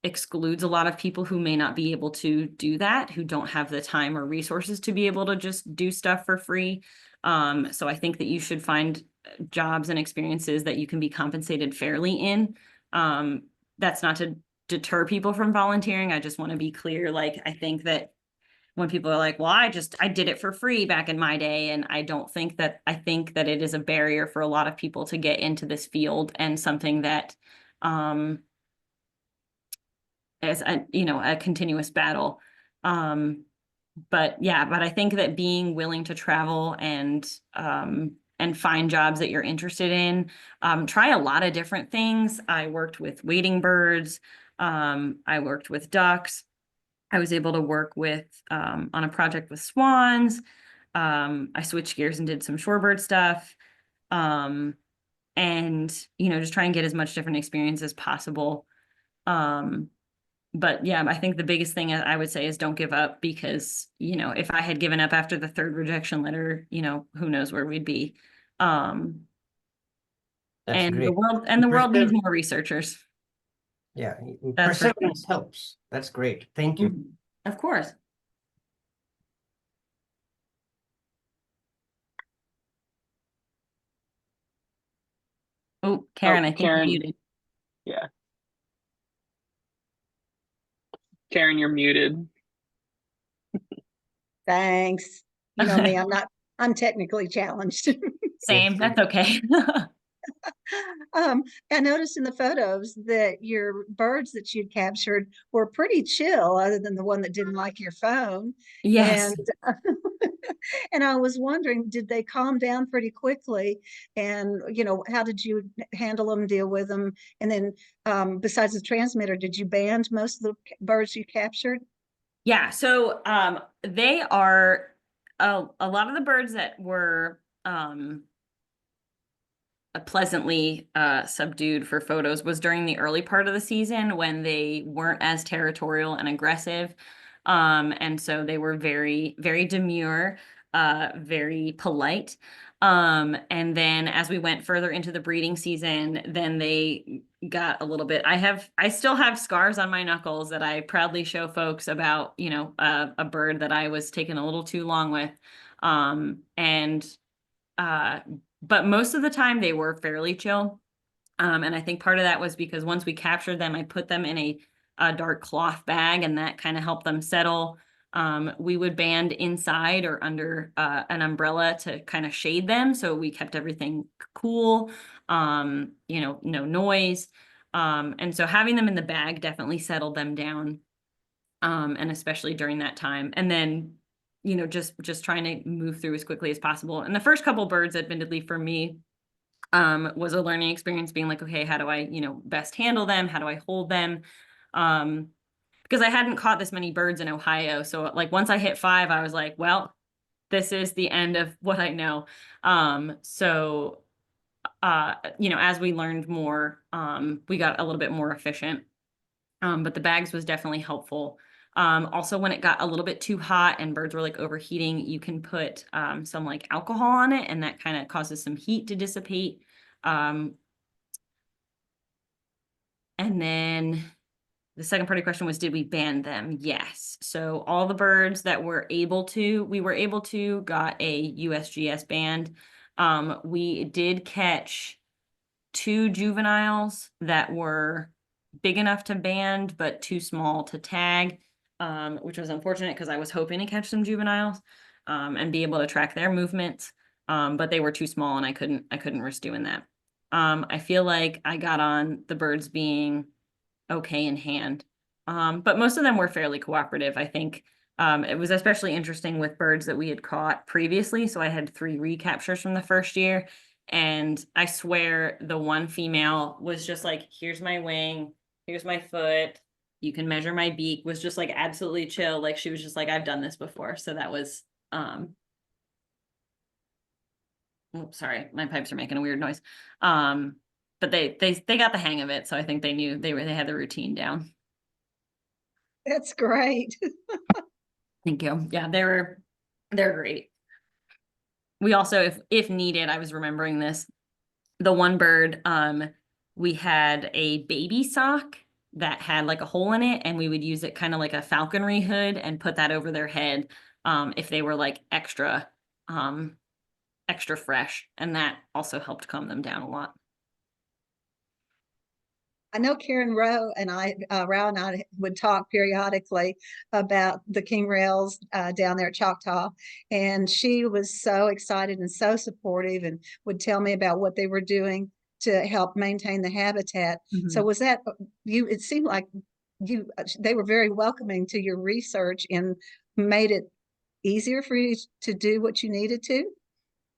excludes a lot of people who may not be able to do that, who don't have the time or resources to be able to just do stuff for free. So I think that you should find jobs and experiences that you can be compensated fairly in. That's not to deter people from volunteering. I just want to be clear. Like, I think that when people are like, well, I did it for free back in my day. And I think that it is a barrier for a lot of people to get into this field, and something that is a continuous battle. But I think that being willing to travel and find jobs that you're interested in, try a lot of different things. I worked with wading birds. I worked with ducks. I was able to work with on a project with swans. I switched gears and did some shorebird stuff. And just try and get as much different experience as possible. But yeah, I think the biggest thing I would say is don't give up, because, if I had given up after the third rejection letter, who knows where we'd be. That's and great. the world needs more researchers. Yeah, That's for sure. perseverance helps. That's great. Thank you. Of course. Oh, Karen, I think you're muted. Yeah. Karen, you're muted. Thanks. You know me, I'm technically challenged. Same, that's okay. I noticed in the photos that your birds that you'd captured were pretty chill, other than the one that didn't like your phone. Yes. And I was wondering, did they calm down pretty quickly? And, how did you handle them, deal with them? And then besides the transmitter, did you band most of the birds you captured? Yeah, so they are a lot of the birds that were pleasantly subdued for photos was during the early part of the season, when they weren't as territorial and aggressive. And so they were very, very demure, very polite. And then as we went further into the breeding season, then they got a little bit, I still have scars on my knuckles that I proudly show folks about, a bird that I was taking a little too long with. But most of the time they were fairly chill. And I think part of that was because once we captured them, I put them in a dark cloth bag, and that kind of helped them settle. We would band inside or under an umbrella to kind of shade them, so we kept everything cool, no noise. And so having them in the bag definitely settled them down, and especially during that time. And then, just trying to move through as quickly as possible. And the first couple birds, admittedly for me, was a learning experience, being like, okay, how do I, best handle them? How do I hold them? Because I hadn't caught this many birds in Ohio. So like once I hit 5, I was like, well, this is the end of what I know. As we learned more, we got a little bit more efficient. But the bags was definitely helpful. Also, when it got a little bit too hot and birds were like overheating, you can put some like alcohol on it, and that kind of causes some heat to dissipate. And then the second part of the question was, did we ban them? Yes. So all the birds that we were able to got a USGS band. We did catch 2 juveniles that were big enough to band, but too small to tag, which was unfortunate because I was hoping to catch some juveniles and be able to track their movements. But they were too small and I couldn't risk doing that. I feel like I got on the birds being okay in hand. But most of them were fairly cooperative. I think it was especially interesting with birds that we had caught previously. So I had 3 recaptures from the first year. And I swear the one female was just like, here's my wing, here's my foot, you can measure my beak, was just like absolutely chill. Like she was just like, I've done this before. So that was, oops, sorry, my pipes are making a weird noise. But they got the hang of it. So I think they knew they had the routine down. That's great. Thank you. Yeah, they're great. We also, if needed, I was remembering this, the one bird, we had a baby sock that had like a hole in it, and we would use it kind of like a falconry hood and put that over their head if they were like extra fresh, and that also helped calm them down a lot. I know Karen Rowe and I would talk periodically about the king rails down there at Choctaw, and she was so excited and so supportive and would tell me about what they were doing to help maintain the habitat. Mm-hmm. So was that you? It seemed like they were very welcoming to your research and made it easier for you to do what you needed to.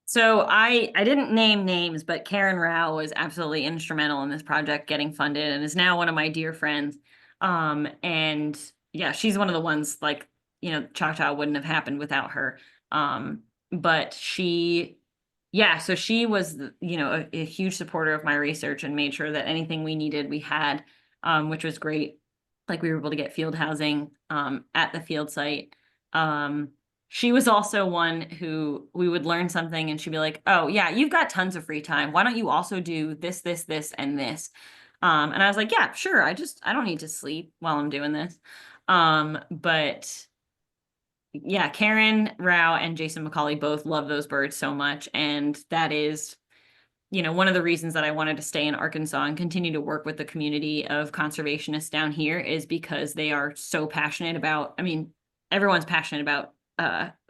So I didn't name names, but Karen Rao was absolutely instrumental in this project getting funded and is now one of my dear friends. And yeah, she's one of the ones, like, you know, Choctaw wouldn't have happened without her. But so she was, you know, a huge supporter of my research and made sure that anything we needed, we had, which was great. Like we were able to get field housing at the field site. She was also one who we would learn something and she'd be like, oh yeah, you've got tons of free time. Why don't you also do this, this, this, and this? And I was like, yeah, sure. I don't need to sleep while I'm doing this. But yeah, Karen Rao and Jason McCauley both love those birds so much. And that is, you know, one of the reasons that I wanted to stay in Arkansas and continue to work with the community of conservationists down here is because they are so passionate about, I mean, everyone's passionate about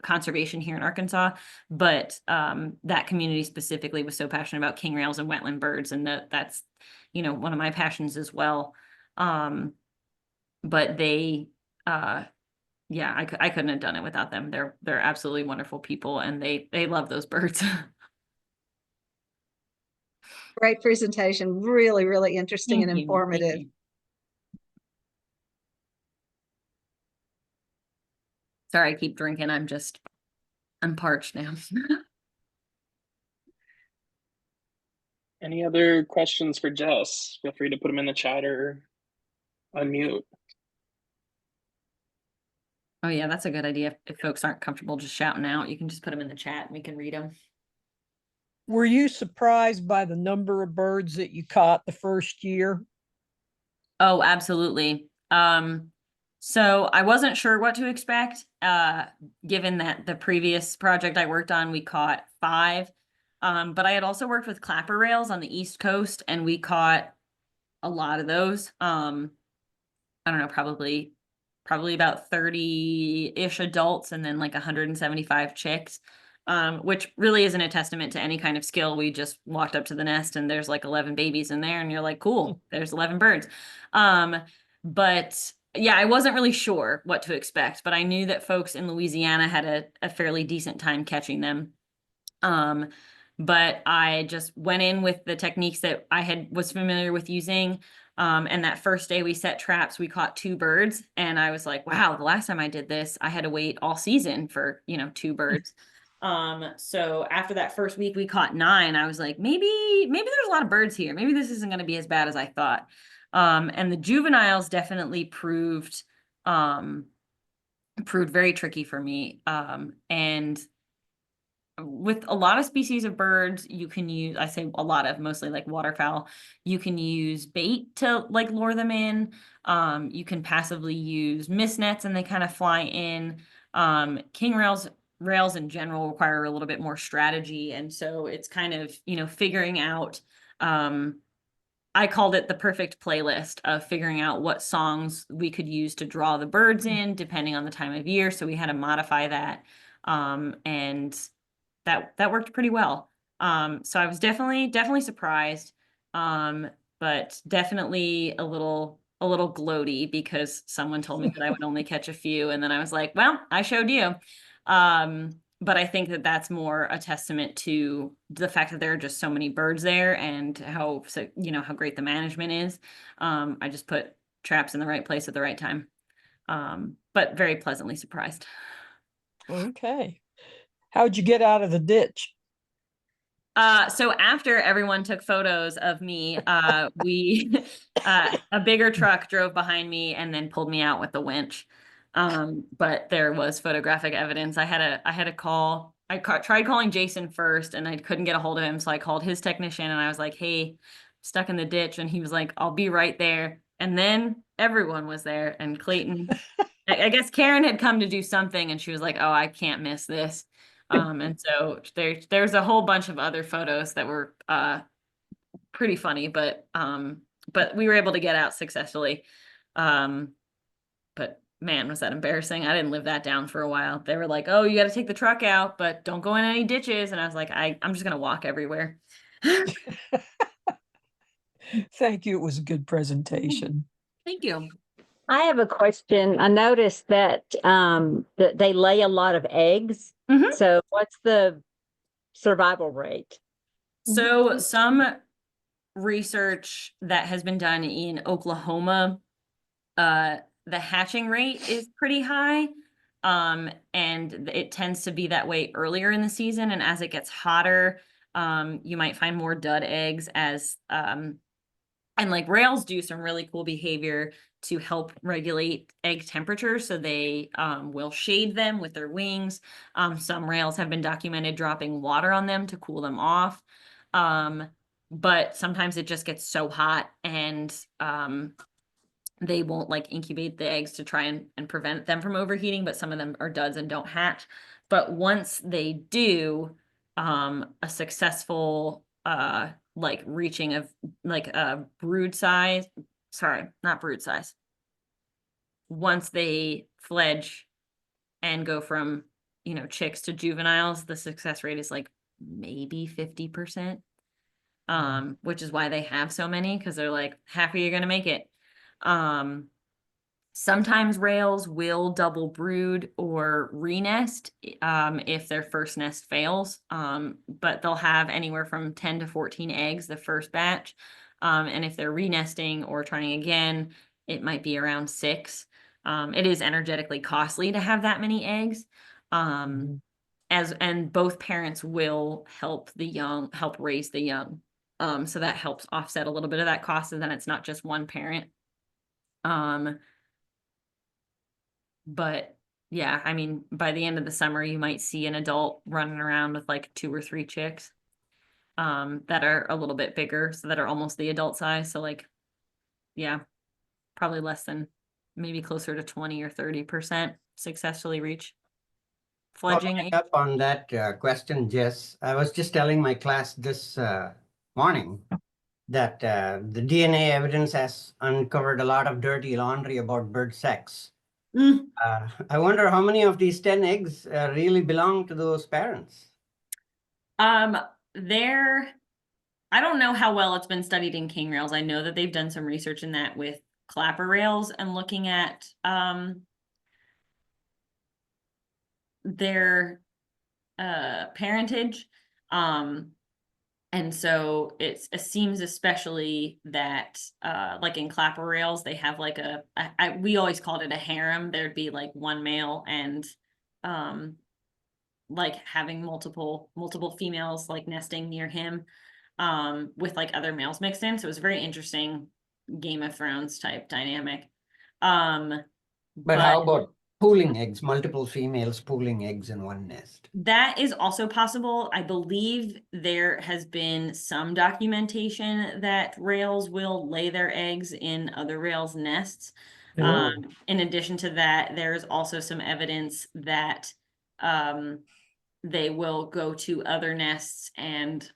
conservation here in Arkansas, but that community specifically was so passionate about king rails and wetland birds, and that's, you know, one of my passions as well. But they, yeah, I couldn't have done it without them. They're absolutely wonderful people, and they love those birds. Great presentation, really, really interesting and informative. Sorry, I keep drinking. I'm parched now. Any other questions for Jess? Feel free to put them in the chat or unmute. Oh yeah, that's a good idea. If folks aren't comfortable just shouting out, you can just put them in the chat and we can read them. Were you surprised by the number of birds that you caught the first year? Oh, absolutely. So I wasn't sure what to expect, given that the previous project I worked on, we caught 5. But I had also worked with clapper rails on the East Coast, and we caught a lot of those. I don't know, probably about 30-ish adults and then like 175 chicks, which really isn't a testament to any kind of skill. We just walked up to the nest and there's like 11 babies in there and you're like, cool, there's 11 birds. But yeah, I wasn't really sure what to expect, but I knew that folks in Louisiana had a fairly decent time catching them. But I just went in with the techniques that I was familiar with using. And that first day we set traps, we caught 2 birds. And I was like, wow, the last time I did this, I had to wait all season for, 2 birds. So after that first week, we caught 9. I was like, maybe there's a lot of birds here. Maybe this isn't going to be as bad as I thought. And the juveniles definitely proved very tricky for me. And with a lot of species of birds, you can use, I say a lot of, mostly like waterfowl, you can use bait to like lure them in. You can passively use mist nets and they kind of fly in. King rails in general require a little bit more strategy. And so it's kind of, figuring out, I called it the perfect playlist of figuring out what songs we could use to draw the birds in, depending on the time of year. So we had to modify that. And that worked pretty well. So I was definitely surprised, but definitely a little gloaty because someone told me that I would only catch a few, and then I was like, well, I showed you. But I think that that's more a testament to the fact that there are just so many birds there and how great the management is. I just put traps in the right place at the right time. But very pleasantly surprised. Okay. How'd you get out of the ditch? So after everyone took photos of me, we a bigger truck drove behind me and then pulled me out with the winch. But there was photographic evidence. I had a call. Tried calling Jason first and I couldn't get a hold of him, so I called his technician and I was like, "Hey, I'm stuck in the ditch," and he was like, "I'll be right there." And then everyone was there, and Clayton, I guess Karen had come to do something, and she was like, "Oh, I can't miss this." And so there's a whole bunch of other photos that were pretty funny, but we were able to get out successfully. But man, was that embarrassing. I didn't live that down for a while. They were like, "Oh, you got to take the truck out, but don't go in any ditches." And I was like, I'm just gonna walk everywhere. Thank you. It was a good presentation. Thank you. I have a question. I noticed that that they lay a lot of eggs. Mhm. So what's the survival rate? So some research that has been done in Oklahoma, the hatching rate is pretty high. And it tends to be that way earlier in the season. And as it gets hotter, you might find more dud eggs and like rails do some really cool behavior to help regulate egg temperature. So they will shade them with their wings. Some rails have been documented dropping water on them to cool them off. But sometimes it just gets so hot and they won't like incubate the eggs to try and prevent them from overheating, but some of them are duds and don't hatch. But once they do, a successful like reaching of like a brood size, sorry, not brood size. Once they fledge and go from, chicks to juveniles, the success rate is like maybe 50%. Which is why they have so many, because they're like, half of you are gonna make it. Sometimes rails will double brood or renest if their first nest fails, but they'll have anywhere from 10 to 14 eggs the first batch. And if they're renesting or trying again, it might be around 6. It is energetically costly to have that many eggs. And both parents will help raise the young. So that helps offset a little bit of that cost, and then it's not just one parent. But yeah, I mean, by the end of the summer, you might see an adult running around with like 2 or 3 chicks that are a little bit bigger, so that are almost the adult size. So like, yeah, probably less than, maybe closer to 20 or 30% successfully reach fledging age. Up on that question, Jess, I was just telling my class this morning that the DNA evidence has uncovered a lot of dirty laundry about bird sex. I wonder how many of these 10 eggs really belong to those parents. I don't know how well it's been studied in king rails. I know that they've done some research in that with clapper rails and looking at their parentage. And so it seems especially that like in clapper rails, they have like we always called it a harem. There'd be like one male and like having multiple females like nesting near him with like other males mixed in. So it was a very interesting Game of Thrones type dynamic. But how about Pooling eggs, multiple females pooling eggs in one nest. That is also possible. I believe there has been some documentation that rails will lay their eggs in other rails' nests. Oh. In addition to that, there's also some evidence that they will go to other nests and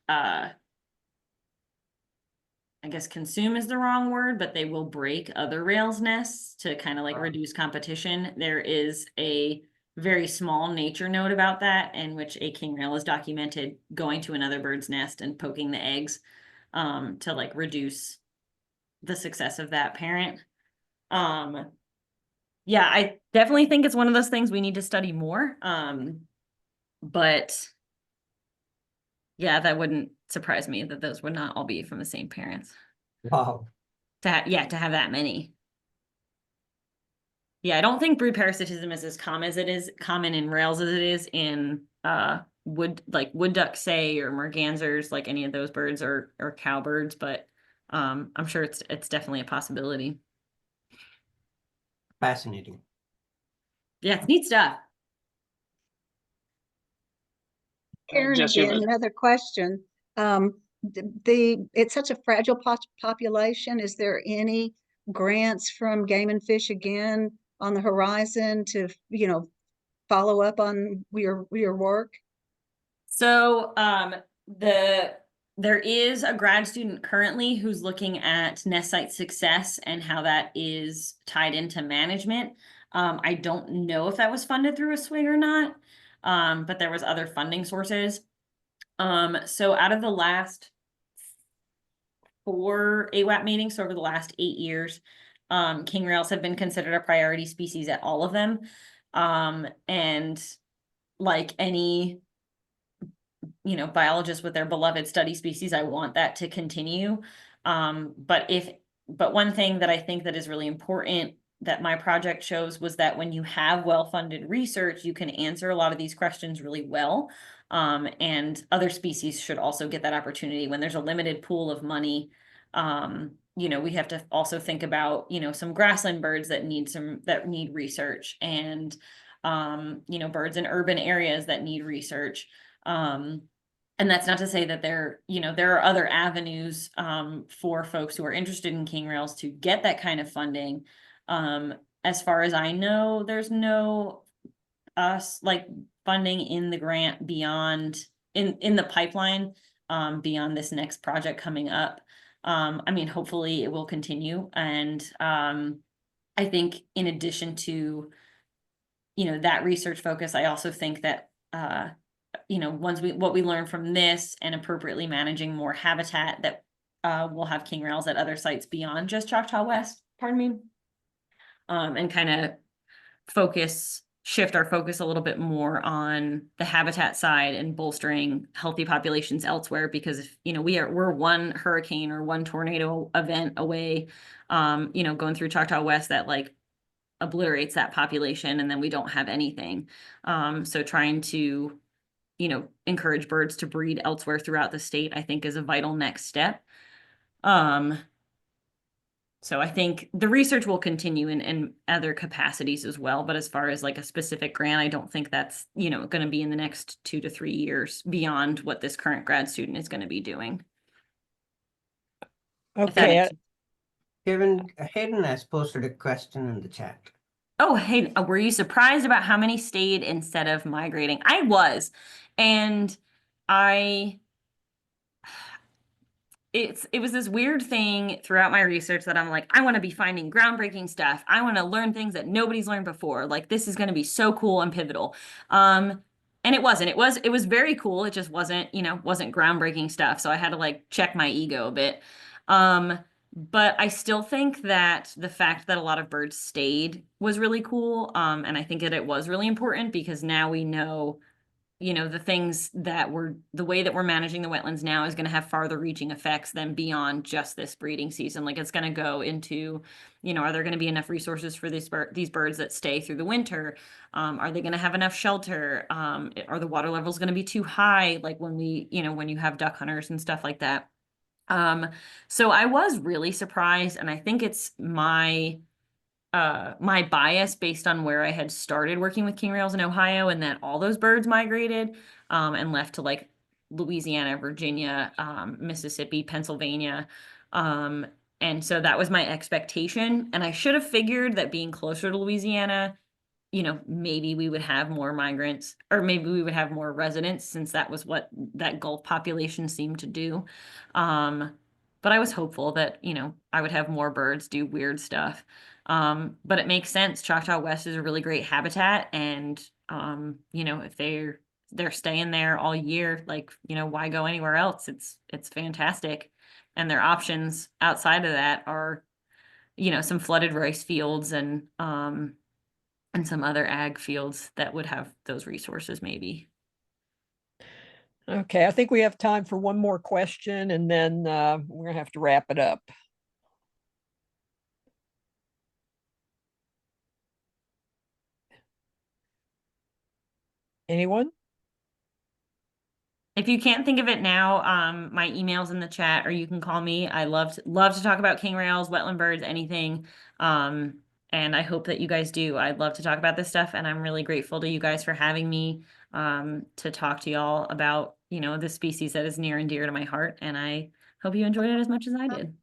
I guess consume is the wrong word, but they will break other rails' nests to kind of like Wow. reduce competition. There is a very small nature note about that in which a king rail is documented going to another bird's nest and poking the eggs to like reduce the success of that parent. Yeah, I definitely think it's one of those things we need to study more. But yeah, that wouldn't surprise me that those would not all be from the same parents. Wow. To have that many. Yeah, I don't think brood parasitism is as common in rails as it is in wood duck say or mergansers, like any of those birds or cowbirds, but I'm sure it's definitely a possibility. Fascinating. Yeah, it's neat stuff. Karen, Jess, you again, have another question. It's such a fragile population. Is there any grants from Game and Fish again on the horizon to, follow up on your work? So there is a grad student currently who's looking at nest site success and how that is tied into management. I don't know if that was funded through a SWIG or not, but there was other funding sources. So out of the last 4 AWAP meetings, so over the last 8 years, king rails have been considered a priority species at all of them. And like any biologists with their beloved study species, I want that to continue. But one thing that I think that is really important that my project shows was that when you have well-funded research, you can answer a lot of these questions really well. And other species should also get that opportunity. When there's a limited pool of money, we have to also think about, some grassland birds that need research and, birds in urban areas that need research. And that's not to say that there are other avenues for folks who are interested in king rails to get that kind of funding. As far as I know, there's no funding in the grant beyond in the pipeline beyond this next project coming up. Hopefully it will continue. And I think in addition to, that research focus, I also think that what we learn from this and appropriately managing more habitat that we'll have king rails at other sites beyond just Choctaw West, and kind of shift our focus a little bit more on the habitat side and bolstering healthy populations elsewhere, because if, we're one hurricane or one tornado event away, going through Choctaw West that like obliterates that population and then we don't have anything. So trying to encourage birds to breed elsewhere throughout the state, I think is a vital next step. So I think the research will continue in other capacities as well. But as far as like a specific grant, I don't think that's, going to be in the next 2 to 3 years beyond what this current grad student is going to be doing. Okay. Kevin, Hayden has posted a question in the chat. Oh, hey, were you surprised about how many stayed instead of migrating? I was. And it was this weird thing throughout my research that I'm like, I want to be finding groundbreaking stuff. I want to learn things that nobody's learned before. Like, this is going to be so cool and pivotal. And it wasn't. It was very cool. It just wasn't groundbreaking stuff. So I had to like check my ego a bit. But I still think that the fact that a lot of birds stayed was really cool. And I think that it was really important because now we know, the things that the way that we're managing the wetlands now is going to have farther reaching effects than beyond just this breeding season. Like, it's going to go into, are there going to be enough resources for these birds that stay through the winter? Are they going to have enough shelter? Are the water levels going to be too high? Like when you have duck hunters and stuff like that. So I was really surprised, and I think it's my my bias based on where I had started working with king rails in Ohio, and that all those birds migrated and left to like Louisiana, Virginia, Mississippi, Pennsylvania. And so that was my expectation. And I should have figured that being closer to Louisiana, you know, maybe we would have more migrants, or maybe we would have more residents, since that was what that Gulf population seemed to do. But I was hopeful that, you know, I would have more birds do weird stuff. But it makes sense. Choctaw West is a really great habitat, and you know, if they're staying there all year, like, you know, why go anywhere else? It's fantastic. And their options outside of that are, you know, some flooded rice fields and some other ag fields that would have those resources maybe. Okay, I think we have time for one more question, and then we're gonna have to wrap it up. Anyone? If you can't think of it now, my email's in the chat, or you can call me. I love to talk about king rails, wetland birds, anything. And I hope that you guys do. I'd love to talk about this stuff, and I'm really grateful to you guys for having me to talk to y'all about, you know, this species that is near and dear to my heart. And I hope you enjoyed it as much as I did.